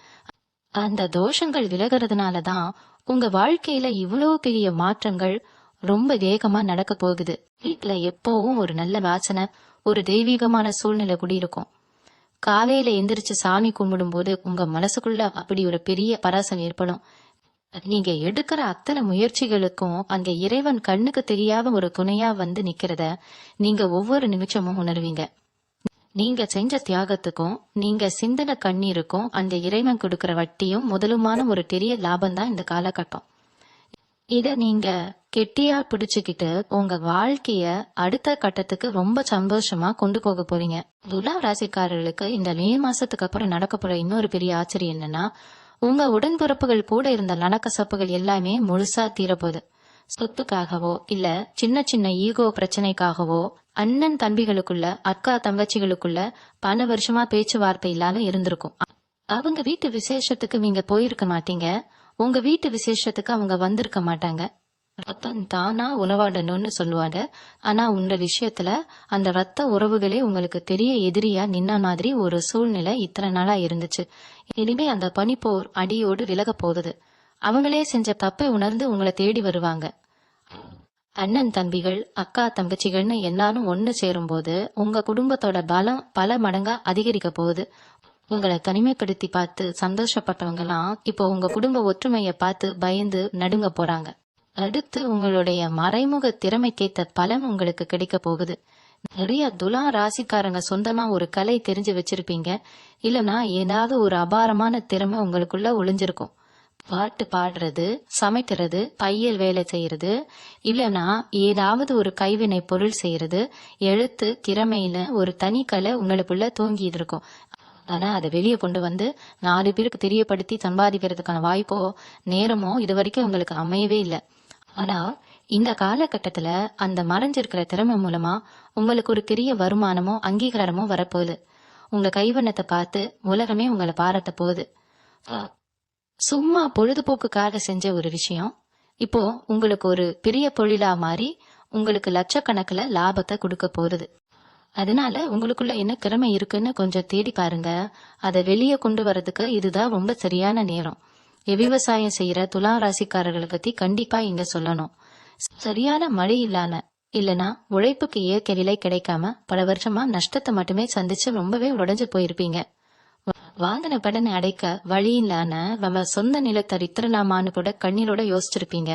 அந்த தோஷங்கள் விலகிறதுனாலதான் உங்க வாழ்க்கையில இவ்வளவு பெரிய மாற்றங்கள் ரொம்ப வேகமா நடக்க போகுது. வீட்டுல எப்பவும் ஒரு நல்ல வாசனை, ஒரு தெய்வீகமான சூழ்நிலை குடியிருக்கும். காலையில எந்திரிச்சு சாமி கும்பிடும் போது உங்க மனசுக்குள்ள அப்படி ஒரு பெரிய பரவசம் ஏற்படும். நீங்க எடுக்கிற அத்தனை முயற்சிகளுக்கும் அங்க இறைவன் கண்ணுக்கு தெரியாத ஒரு துணையா வந்து நிக்கிறத நீங்க ஒவ்வொரு நிமிஷமும் உணர்வீங்க. நீங்க செஞ்ச தியாகத்துக்கும் நீங்க சிந்தன கண்ணீருக்கும் அந்த இறைவன் கொடுக்கிற வட்டியும் முதலுமான ஒரு பெரிய லாபம் தான் இந்த காலகட்டம். இத நீங்க கெட்டியா பிடிச்சுக்கிட்டு உங்க வாழ்க்கைய அடுத்த கட்டத்துக்கு ரொம்ப சந்தோஷமா கொண்டு போக போறீங்க. துலா ராசிக்காரர்களுக்கு இந்த மே மாசத்துக்கு அப்புறம் நடக்க போற இன்னொரு பெரிய ஆச்சரியம் என்னன்னா, உங்க உடன்பிறப்புகள் கூட இருந்த லனக்கசப்புகள் எல்லாமே முழுசா தீரப்போகுது. சொத்துக்காகவோ இல்ல சின்ன சின்ன ஈகோ பிரச்சனைக்காகவோ அண்ணன் தம்பிகளுக்குள்ள அக்கா தங்கச்சிகளுக்குள்ள பல வருஷமா பேச்சுவார்த்தை இல்லாம இருந்திருக்கும். அவங்க வீட்டு விசேஷத்துக்கு நீங்க போயிருக்க மாட்டீங்க, உங்க வீட்டு விசேஷத்துக்கு அவங்க வந்திருக்க மாட்டாங்க. ரத்தம் தானா உணவாடணும்னு சொல்லுவாங்க. ஆனா உங்க விஷயத்துல அந்த ரத்த உறவுகளே உங்களுக்கு பெரிய எதிரியா நின்ன மாதிரி ஒரு சூழ்நிலை இத்தனை நாளா இருந்துச்சு. இனிமே அந்த பனிப்போர் அடியோடு விலக போகுது. அவங்களே செஞ்ச தப்பை உணர்ந்து உங்களை தேடி வருவாங்க. அண்ணன் தம்பிகள் அக்கா தங்கச்சிகள்னு எல்லாரும் ஒண்ணு சேரும் போது உங்க குடும்பத்தோட பலம் பல மடங்கா அதிகரிக்க போகுது. உங்களை தனிமைப்படுத்தி பார்த்து சந்தோஷப்பட்டவங்க எல்லாம் இப்போ உங்க குடும்ப ஒற்றுமையை பார்த்து பயந்து நடுங்க போறாங்க. அடுத்து உங்களுடைய மறைமுக திறமைக்கேத்த பலன் உங்களுக்கு கிடைக்க போகுது. நிறைய துலா ராசிக்காரங்க சொந்தமா ஒரு கலை தெரிஞ்சு வச்சிருப்பீங்க, இல்லனா ஏதாவது ஒரு அபாரமான திறமை உங்களுக்குள்ள ஒளிஞ்சிருக்கும். பாட்டு பாடுறது, சமைக்கிறது, தையல் வேலை செய்யறது, இல்லனா ஏதாவது ஒரு கைவினை பொருள் செய்யறது, எழுத்து திறமையில ஒரு தனி கலை உங்களுக்குள்ள தூங்கிட்டு இருக்கும். ஆனா அதை வெளியே கொண்டு வந்து 4 பேருக்கு தெரியப்படுத்தி சம்பாதிக்கிறதுக்கான வாய்ப்போ நேரமோ இது வரைக்கும் உங்களுக்கு அமையவே இல்லை. ஆனா இந்த காலகட்டத்துல அந்த மறைஞ்சிருக்கிற திறமை மூலமா உங்களுக்கு ஒரு பெரிய வருமானமோ அங்கீகாரமோ வரப்போகுது. உங்க கைவண்ணத்தை பார்த்து உலகமே உங்களை பாராட்ட போகுது. சும்மா பொழுதுபோக்குக்காக செஞ்ச ஒரு விஷயம் இப்போ உங்களுக்கு ஒரு பெரிய பொழிலா மாறி உங்களுக்கு லட்சக்கணக்கில் லாபத்தை கொடுக்க போகுது. அதனால உங்களுக்குள்ள என்ன திறமை இருக்குன்னு கொஞ்சம் தேடி பாருங்க. அதை வெளியே கொண்டு வரதுக்கு இதுதான் ரொம்ப சரியான நேரம். விவசாயம் செய்யற துலா ராசிக்காரர்களை பத்தி கண்டிப்பா இங்க சொல்லணும். சரியான மழை இல்லனா உழைப்புக்கு ஏற்க விலை கிடைக்காம பல வருஷமா நஷ்டத்தை மட்டுமே சந்திச்சு ரொம்பவே உடைஞ்சு போயிருப்பீங்க. வாங்கின கடனை அடைக்க வழி இல்லாம நம்ம சொந்த நிலத்தை வித்துறலாமான்னு கூட கண்ணீரோட யோசிச்சிருப்பீங்க.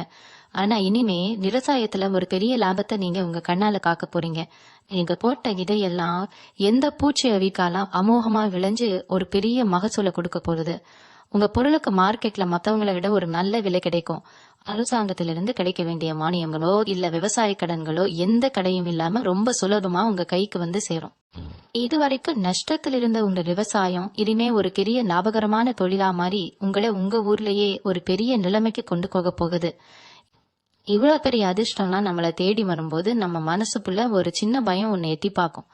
ஆனா இனிமே விவசாயத்துல ஒரு பெரிய லாபத்தை நீங்க உங்க கண்ணால காக்க போறீங்க. நீங்க போட்ட இதையெல்லாம் எந்த பூச்சி அவிக்காலாம் அமோகமா விளைஞ்சு ஒரு பெரிய மகசூலை கொடுக்க போகுது. உங்க பொருளுக்கு மார்க்கெட்ல மத்தவங்களை விட ஒரு நல்ல விலை கிடைக்கும். அரசாங்கத்திலிருந்து கிடைக்க வேண்டிய மானியங்களோ இல்ல விவசாய கடன்களோ எந்த கடையும் இல்லாம ரொம்ப சுலபமா உங்க கைக்கு வந்து சேரும். இதுவரைக்கும் நஷ்டத்தில் இருந்த உங்க விவசாயம் இனிமே ஒரு பெரிய லாபகரமான தொழிலா மாறி உங்களை உங்க ஊர்லயே ஒரு பெரிய நிலைமைக்கு கொண்டு போக போகுது. இவ்வளவு பெரிய அதிர்ஷ்டம்லாம் நம்மளை தேடி வரும்போது நம்ம மனசுக்குள்ள ஒரு சின்ன பயம் ஒண்ணு எட்டி பார்க்கும்.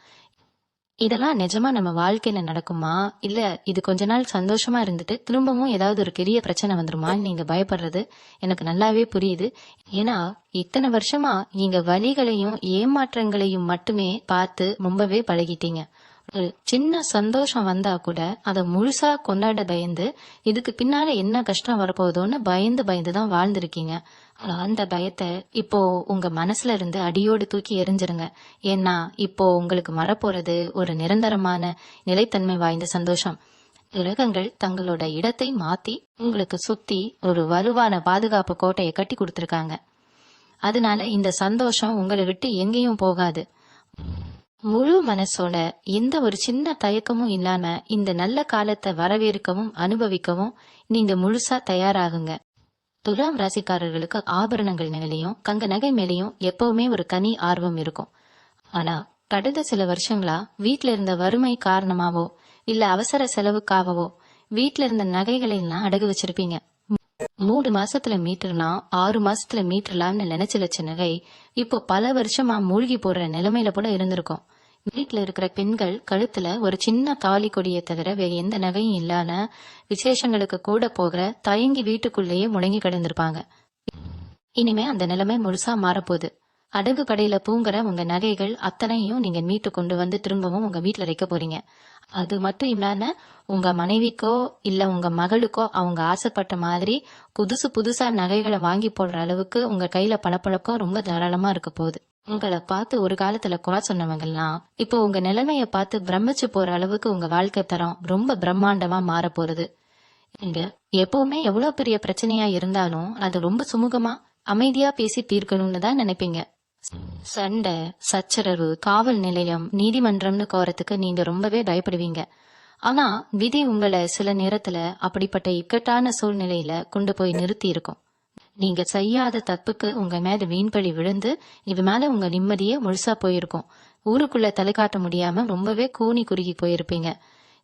இதெல்லாம் நிஜமா நம்ம வாழ்க்கையில நடக்குமா, இல்ல இது கொஞ்ச நாள் சந்தோஷமா இருந்துட்டு திரும்பவும் ஏதாவது ஒரு பெரிய பிரச்சனை வந்துருமான்னு நீங்க பயப்படுறது எனக்கு நல்லாவே புரியுது. ஏன்னா இத்தனை வருஷமா நீங்க வலிகளையும் ஏமாற்றங்களையும் மட்டுமே பார்த்து ரொம்பவே பழகிட்டீங்க. ஒரு சின்ன சந்தோஷம் வந்தா கூட அதை முழுசா கொண்டாட பயந்து இதுக்கு பின்னால என்ன கஷ்டம் வரப்போகுதோன்னு பயந்து பயந்துதான் வாழ்ந்திருக்கீங்க. அந்த பயத்தை இப்போ உங்க மனசுல இருந்து அடியோடு தூக்கி எறிஞ்சிருங்க. ஏன்னா இப்போ உங்களுக்கு வரப்போறது ஒரு நிரந்தரமான நிலைத்தன்மை வாய்ந்த சந்தோஷம். கிரகங்கள் தங்களோட இடத்தை மாத்தி உங்களுக்கு சுத்தி ஒரு வலுவான பாதுகாப்பு கோட்டையை கட்டி கொடுத்திருக்காங்க. அதனால இந்த சந்தோஷம் உங்களை விட்டு எங்கேயும் போகாது. முழு மனசோட எந்த ஒரு சின்ன தயக்கமும் இல்லாம இந்த நல்ல காலத்தை வரவேற்கவும் அனுபவிக்கவும் நீங்க முழுசா தயாராகுங்க. துலாம் ராசிக்காரர்களுக்கு ஆபரணங்கள் மேலேயும் தங்க நகை மேலேயும் எப்பவுமே ஒரு தனி ஆர்வம் இருக்கும். ஆனா கடந்த சில வருஷங்களா வீட்டுல இருந்த வறுமை காரணமாவோ இல்ல அவசர செலவுக்காகவோ வீட்டுல இருந்த நகைகளை எல்லாம் அடகு வச்சிருப்பீங்க. 3 மாசத்துல மீட்டுலாம் 6 மாசத்துல மீட்டுலாம்னு நினைச்சு வச்ச நகை இப்போ பல வருஷமா மூழ்கி போடுற நிலைமையில கூட இருந்திருக்கும். வீட்டுல இருக்கிற பெண்கள் கழுத்துல ஒரு சின்ன தாலி கொடியை தவிர வேற எந்த நகையும் இல்லாம விசேஷங்களுக்கு கூட போகிற தயங்கி வீட்டுக்குள்ளேயே முடங்கி கிடந்திருப்பாங்க. இனிமே அந்த நிலைமை முழுசா மாறப்போகுது. அடகு கடையில பூங்குற உங்க நகைகள் அத்தனையும் நீங்க மீட்டு கொண்டு வந்து திரும்பவும் உங்க வீட்டுல வைக்க போறீங்க. அது மட்டும் இல்லாம உங்க மனைவிக்கோ இல்ல உங்க மகளுக்கோ அவங்க ஆசைப்பட்ட மாதிரி புதுசு புதுசா நகைகளை வாங்கி போடுற அளவுக்கு உங்க கையில பணப்பழக்கம் ரொம்ப தாராளமா இருக்க போகுது. உங்களை பார்த்து ஒரு காலத்துல குறை சொன்னவங்கலாம் இப்போ உங்க நிலைமைய பார்த்து பிரமிச்சு போற அளவுக்கு உங்க வாழ்க்கை தரம் ரொம்ப பிரம்மாண்டமா மாற போறது. நீங்க எப்பவுமே எவ்வளவு பெரிய பிரச்சனையா இருந்தாலும் அது ரொம்ப சுமூகமா அமைதியா பேசி தீர்க்கணும்னு தான் நினைப்பீங்க. சண்டை, சச்சரவு, காவல் நிலையம், நீதிமன்றம்னு கோரத்துக்கு நீங்க ரொம்பவே பயப்படுவீங்க. ஆனா விதி உங்களை சில நேரத்துல அப்படிப்பட்ட இக்கட்டான சூழ்நிலையில கொண்டு போய் நிறுத்தி இருக்கும். நீங்க செய்யாத தப்புக்கு உங்க மேல வீண்பழி விழுந்து இது மேல உங்க நிம்மதியே முழுசா போயிருக்கும். ஊருக்குள்ள தலை காட்ட முடியாம ரொம்பவே கூனி குறுகி போயிருப்பீங்க.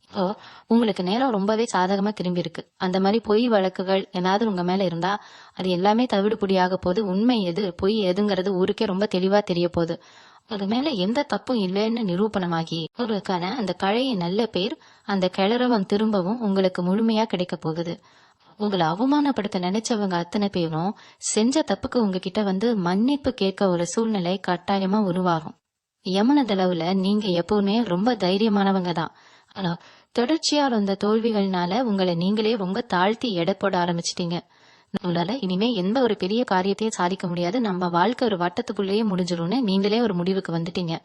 இப்போ உங்களுக்கு நேரம் ரொம்பவே சாதகமா திரும்பி இருக்கு. அந்த மாதிரி பொய் வழக்குகள் ஏதாவது உங்க மேல இருந்தா அது எல்லாமே தவிடுபடியாக போகுது. உண்மை எது பொய் எதுங்கிறது ஊருக்கே ரொம்ப தெளிவா தெரிய போகுது. அது மேல எந்த தப்பும் இல்லைன்னு நிரூபணமாகி உங்களுக்கான அந்த பழைய நல்ல பேர் அந்த கிளறவன் திரும்பவும் உங்களுக்கு முழுமையா கிடைக்க போகுது. உங்களை அவமானப்படுத்த நினைச்சவங்க அத்தனை பேரும் செஞ்ச தப்புக்கு உங்ககிட்ட வந்து மன்னிப்பு கேட்க ஒரு சூழ்நிலை கட்டாயமா உருவாகும். யமனதளவுல நீங்க எப்பவுமே ரொம்ப தைரியமானவங்க தான். ஆனா தொடர்ச்சியா வந்த தோல்விகள்னால உங்களை நீங்களே ரொம்ப தாழ்த்தி எடை போட ஆரம்பிச்சிட்டீங்க. நம்மளால இனிமே எந்த ஒரு பெரிய காரியத்தையும் சாதிக்க முடியாது, நம்ம வாழ்க்கை ஒரு வட்டத்துக்குள்ளேயே முடிஞ்சிடும்னு நீங்களே ஒரு முடிவுக்கு வந்துட்டீங்க.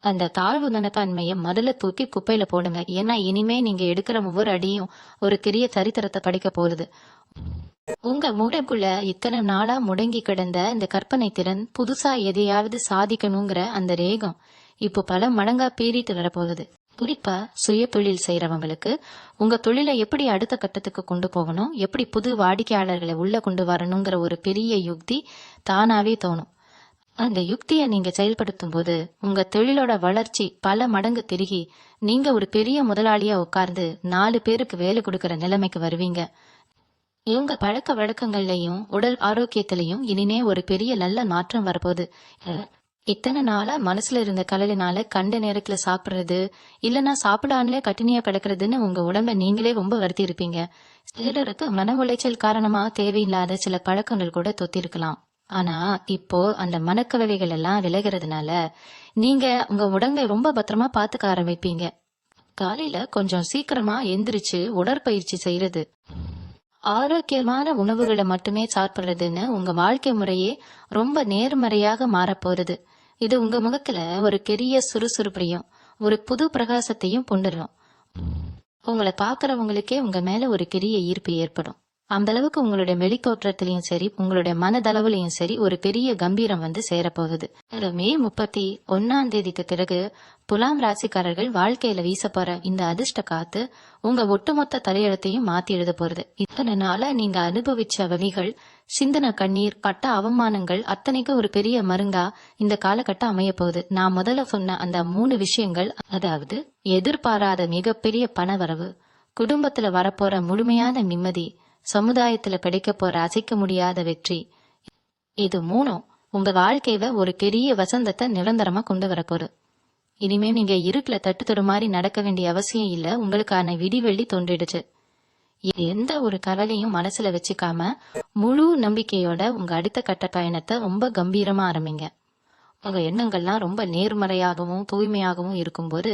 அந்த தாழ்வு மனப்பான்மைய முதல்ல தூக்கி குப்பையில போடுங்க. ஏன்னா இனிமே நீங்க எடுக்கிற ஒவ்வொரு அடியும் ஒரு பெரிய சரித்திரத்தை படிக்க போகுது. உங்க மூளைக்குள்ள இத்தனை நாளா முடங்கி கிடந்த இந்த கற்பனை திறன் புதுசா எதையாவது சாதிக்கணுங்கிற அந்த ரேகம் இப்போ பல மடங்கா பீறிட்டு வரப்போகுது. குறிப்பா சுய தொழில் செய்யறவங்களுக்கு உங்க தொழிலை எப்படி அடுத்த கட்டத்துக்கு கொண்டு போகணும், எப்படி புது வாடிக்கையாளர்களை உள்ள கொண்டு வரணுங்கிற ஒரு பெரிய யுக்தி தானாவே தோணும். அந்த யுக்தியை நீங்க செயல்படுத்தும் போது உங்க தொழிலோட வளர்ச்சி பல மடங்கு பெருகி நீங்க ஒரு பெரிய முதலாளியா உட்கார்ந்து 4 பேருக்கு வேலை கொடுக்கற நிலைமைக்கு வருவீங்க. இவங்க பழக்க வழக்கங்கள்லயும் உடல் ஆரோக்கியத்திலையும் இனிமே ஒரு பெரிய நல்ல மாற்றம் வரப்போகுது. இத்தனை நாளா மனசுல இருந்த கவலைனால கண்ட நேரத்துல சாப்பிடுறது இல்லைன்னா சாப்பிடாமலே கட்டினியா கிடக்குறதுன்னு உங்க உடம்ப நீங்களே ரொம்ப வருத்தி இருப்பீங்க. சிலருக்கு மன உளைச்சல் காரணமா தேவையில்லாத சில பழக்கங்கள் கூட தொத்திருக்கலாம். ஆனா இப்போ அந்த மனக்கவலைகள் எல்லாம் விலகிறதுனால நீங்க உங்க உடம்பை ரொம்ப பத்திரமா பாத்துக்க ஆரம்பிப்பீங்க. காலையில கொஞ்சம் சீக்கிரமா எந்திரிச்சு உடற்பயிற்சி செய்யறது, ஆரோக்கியமான உணவுகளை மட்டுமே சாப்பிடுறதுன்னு உங்க வாழ்க்கை முறையே ரொம்ப நேர்மறையாக மாறப்போறது. இது உங்க முகத்துல ஒரு பெரிய சுறுசுறுப்பையும் ஒரு புது பிரகாசத்தையும் கொண்டுடும். உங்களை பாக்குறவங்களுக்கே உங்க மேல ஒரு பெரிய ஈர்ப்பு ஏற்படும். அந்த அளவுக்கு உங்களுடைய வெளித்தோற்றத்திலையும் சரி, உங்களுடைய மனதளவுலையும் சரி ஒரு பெரிய கம்பீரம் வந்து சேரப்போகுது. இந்த மே 31 பிறகு துலாம் ராசிக்காரர்கள் வாழ்க்கையில வீச போற இந்த அதிர்ஷ்ட காத்து உங்க ஒட்டுமொத்த தலையெழுத்தையும் மாத்தி எழுத போறது. இத்தனை நாளா நீங்க அனுபவிச்ச வலிகள், சிந்தன கண்ணீர், பட்ட அவமானங்கள் அத்தனைக்கும் ஒரு பெரிய மருங்கா இந்த காலகட்டம் அமைய போகுது. நான் முதல்ல சொன்ன அந்த 3 விஷயங்கள், அதாவது எதிர்பாராத மிகப்பெரிய பணவரவு, குடும்பத்துல வரப்போற முழுமையான நிம்மதி, சமுதாயத்துல கிடைக்க போற அசைக்க முடியாத வெற்றி, இது 3ம் உங்க வாழ்க்கையில ஒரு பெரிய வசந்தத்தை நிரந்தரமா கொண்டு வரப்போகுது. இனிமே நீங்க இருட்டுல தட்டு மாதிரி நடக்க வேண்டிய அவசியம் இல்ல. உங்களுக்கான விடிவெள்ளி தோன்றிடுச்சு. எந்த ஒரு கவலையும் மனசுல வச்சுக்காம முழு நம்பிக்கையோட உங்க அடுத்த கட்ட பயணத்தை ரொம்ப கம்பீரமா ஆரம்பிங்க. உங்க எண்ணங்கள்லாம் ரொம்ப நேர்மறையாகவும் தூய்மையாகவும் இருக்கும்போது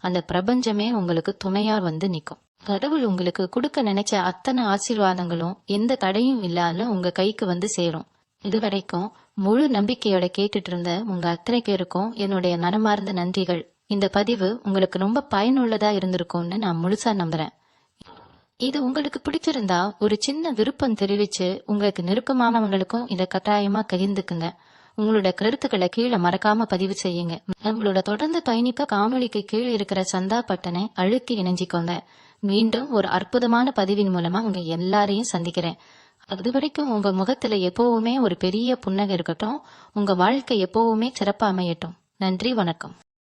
அந்த பிரபஞ்சமே உங்களுக்கு துணையா வந்து நிற்கும். கடவுள் உங்களுக்கு கொடுக்க நினைச்ச அத்தனை ஆசீர்வாதங்களும் எந்த தடையும் இல்லாத உங்க கைக்கு வந்து சேரும். இதுவரைக்கும் முழு நம்பிக்கையோட கேட்டுட்டு இருந்த உங்க அத்தனை பேருக்கும் என்னுடைய மனமார்ந்த நன்றிகள். இந்த பதிவு உங்களுக்கு ரொம்ப பயனுள்ளதா இருந்திருக்கும்னு நான் முழுசா நம்புறேன். இது உங்களுக்கு பிடிச்சிருந்தா ஒரு சின்ன விருப்பம் தெரிவிச்சு உங்களுக்கு நெருக்கமானவங்களுக்கும் இதை கட்டாயமா பகிர்ந்துக்குங்க. உங்களோட கருத்துக்களை கீழே மறக்காம பதிவு செய்யுங்க. நம்மளோட தொடர்ந்து பயணிக்க காணொளிக்கு கீழே இருக்கிற சந்தா பட்டனை அழுத்தி இணைஞ்சிக்கோங்க. மீண்டும் ஒரு அற்புதமான பதிவின் மூலமா உங்க எல்லாரையும் சந்திக்கிறேன். அது வரைக்கும் உங்க முகத்துல எப்பவுமே ஒரு பெரிய புன்னகை இருக்கட்டும். உங்க வாழ்க்கை எப்பவுமே சிறப்பா அமையட்டும். நன்றி, வணக்கம்.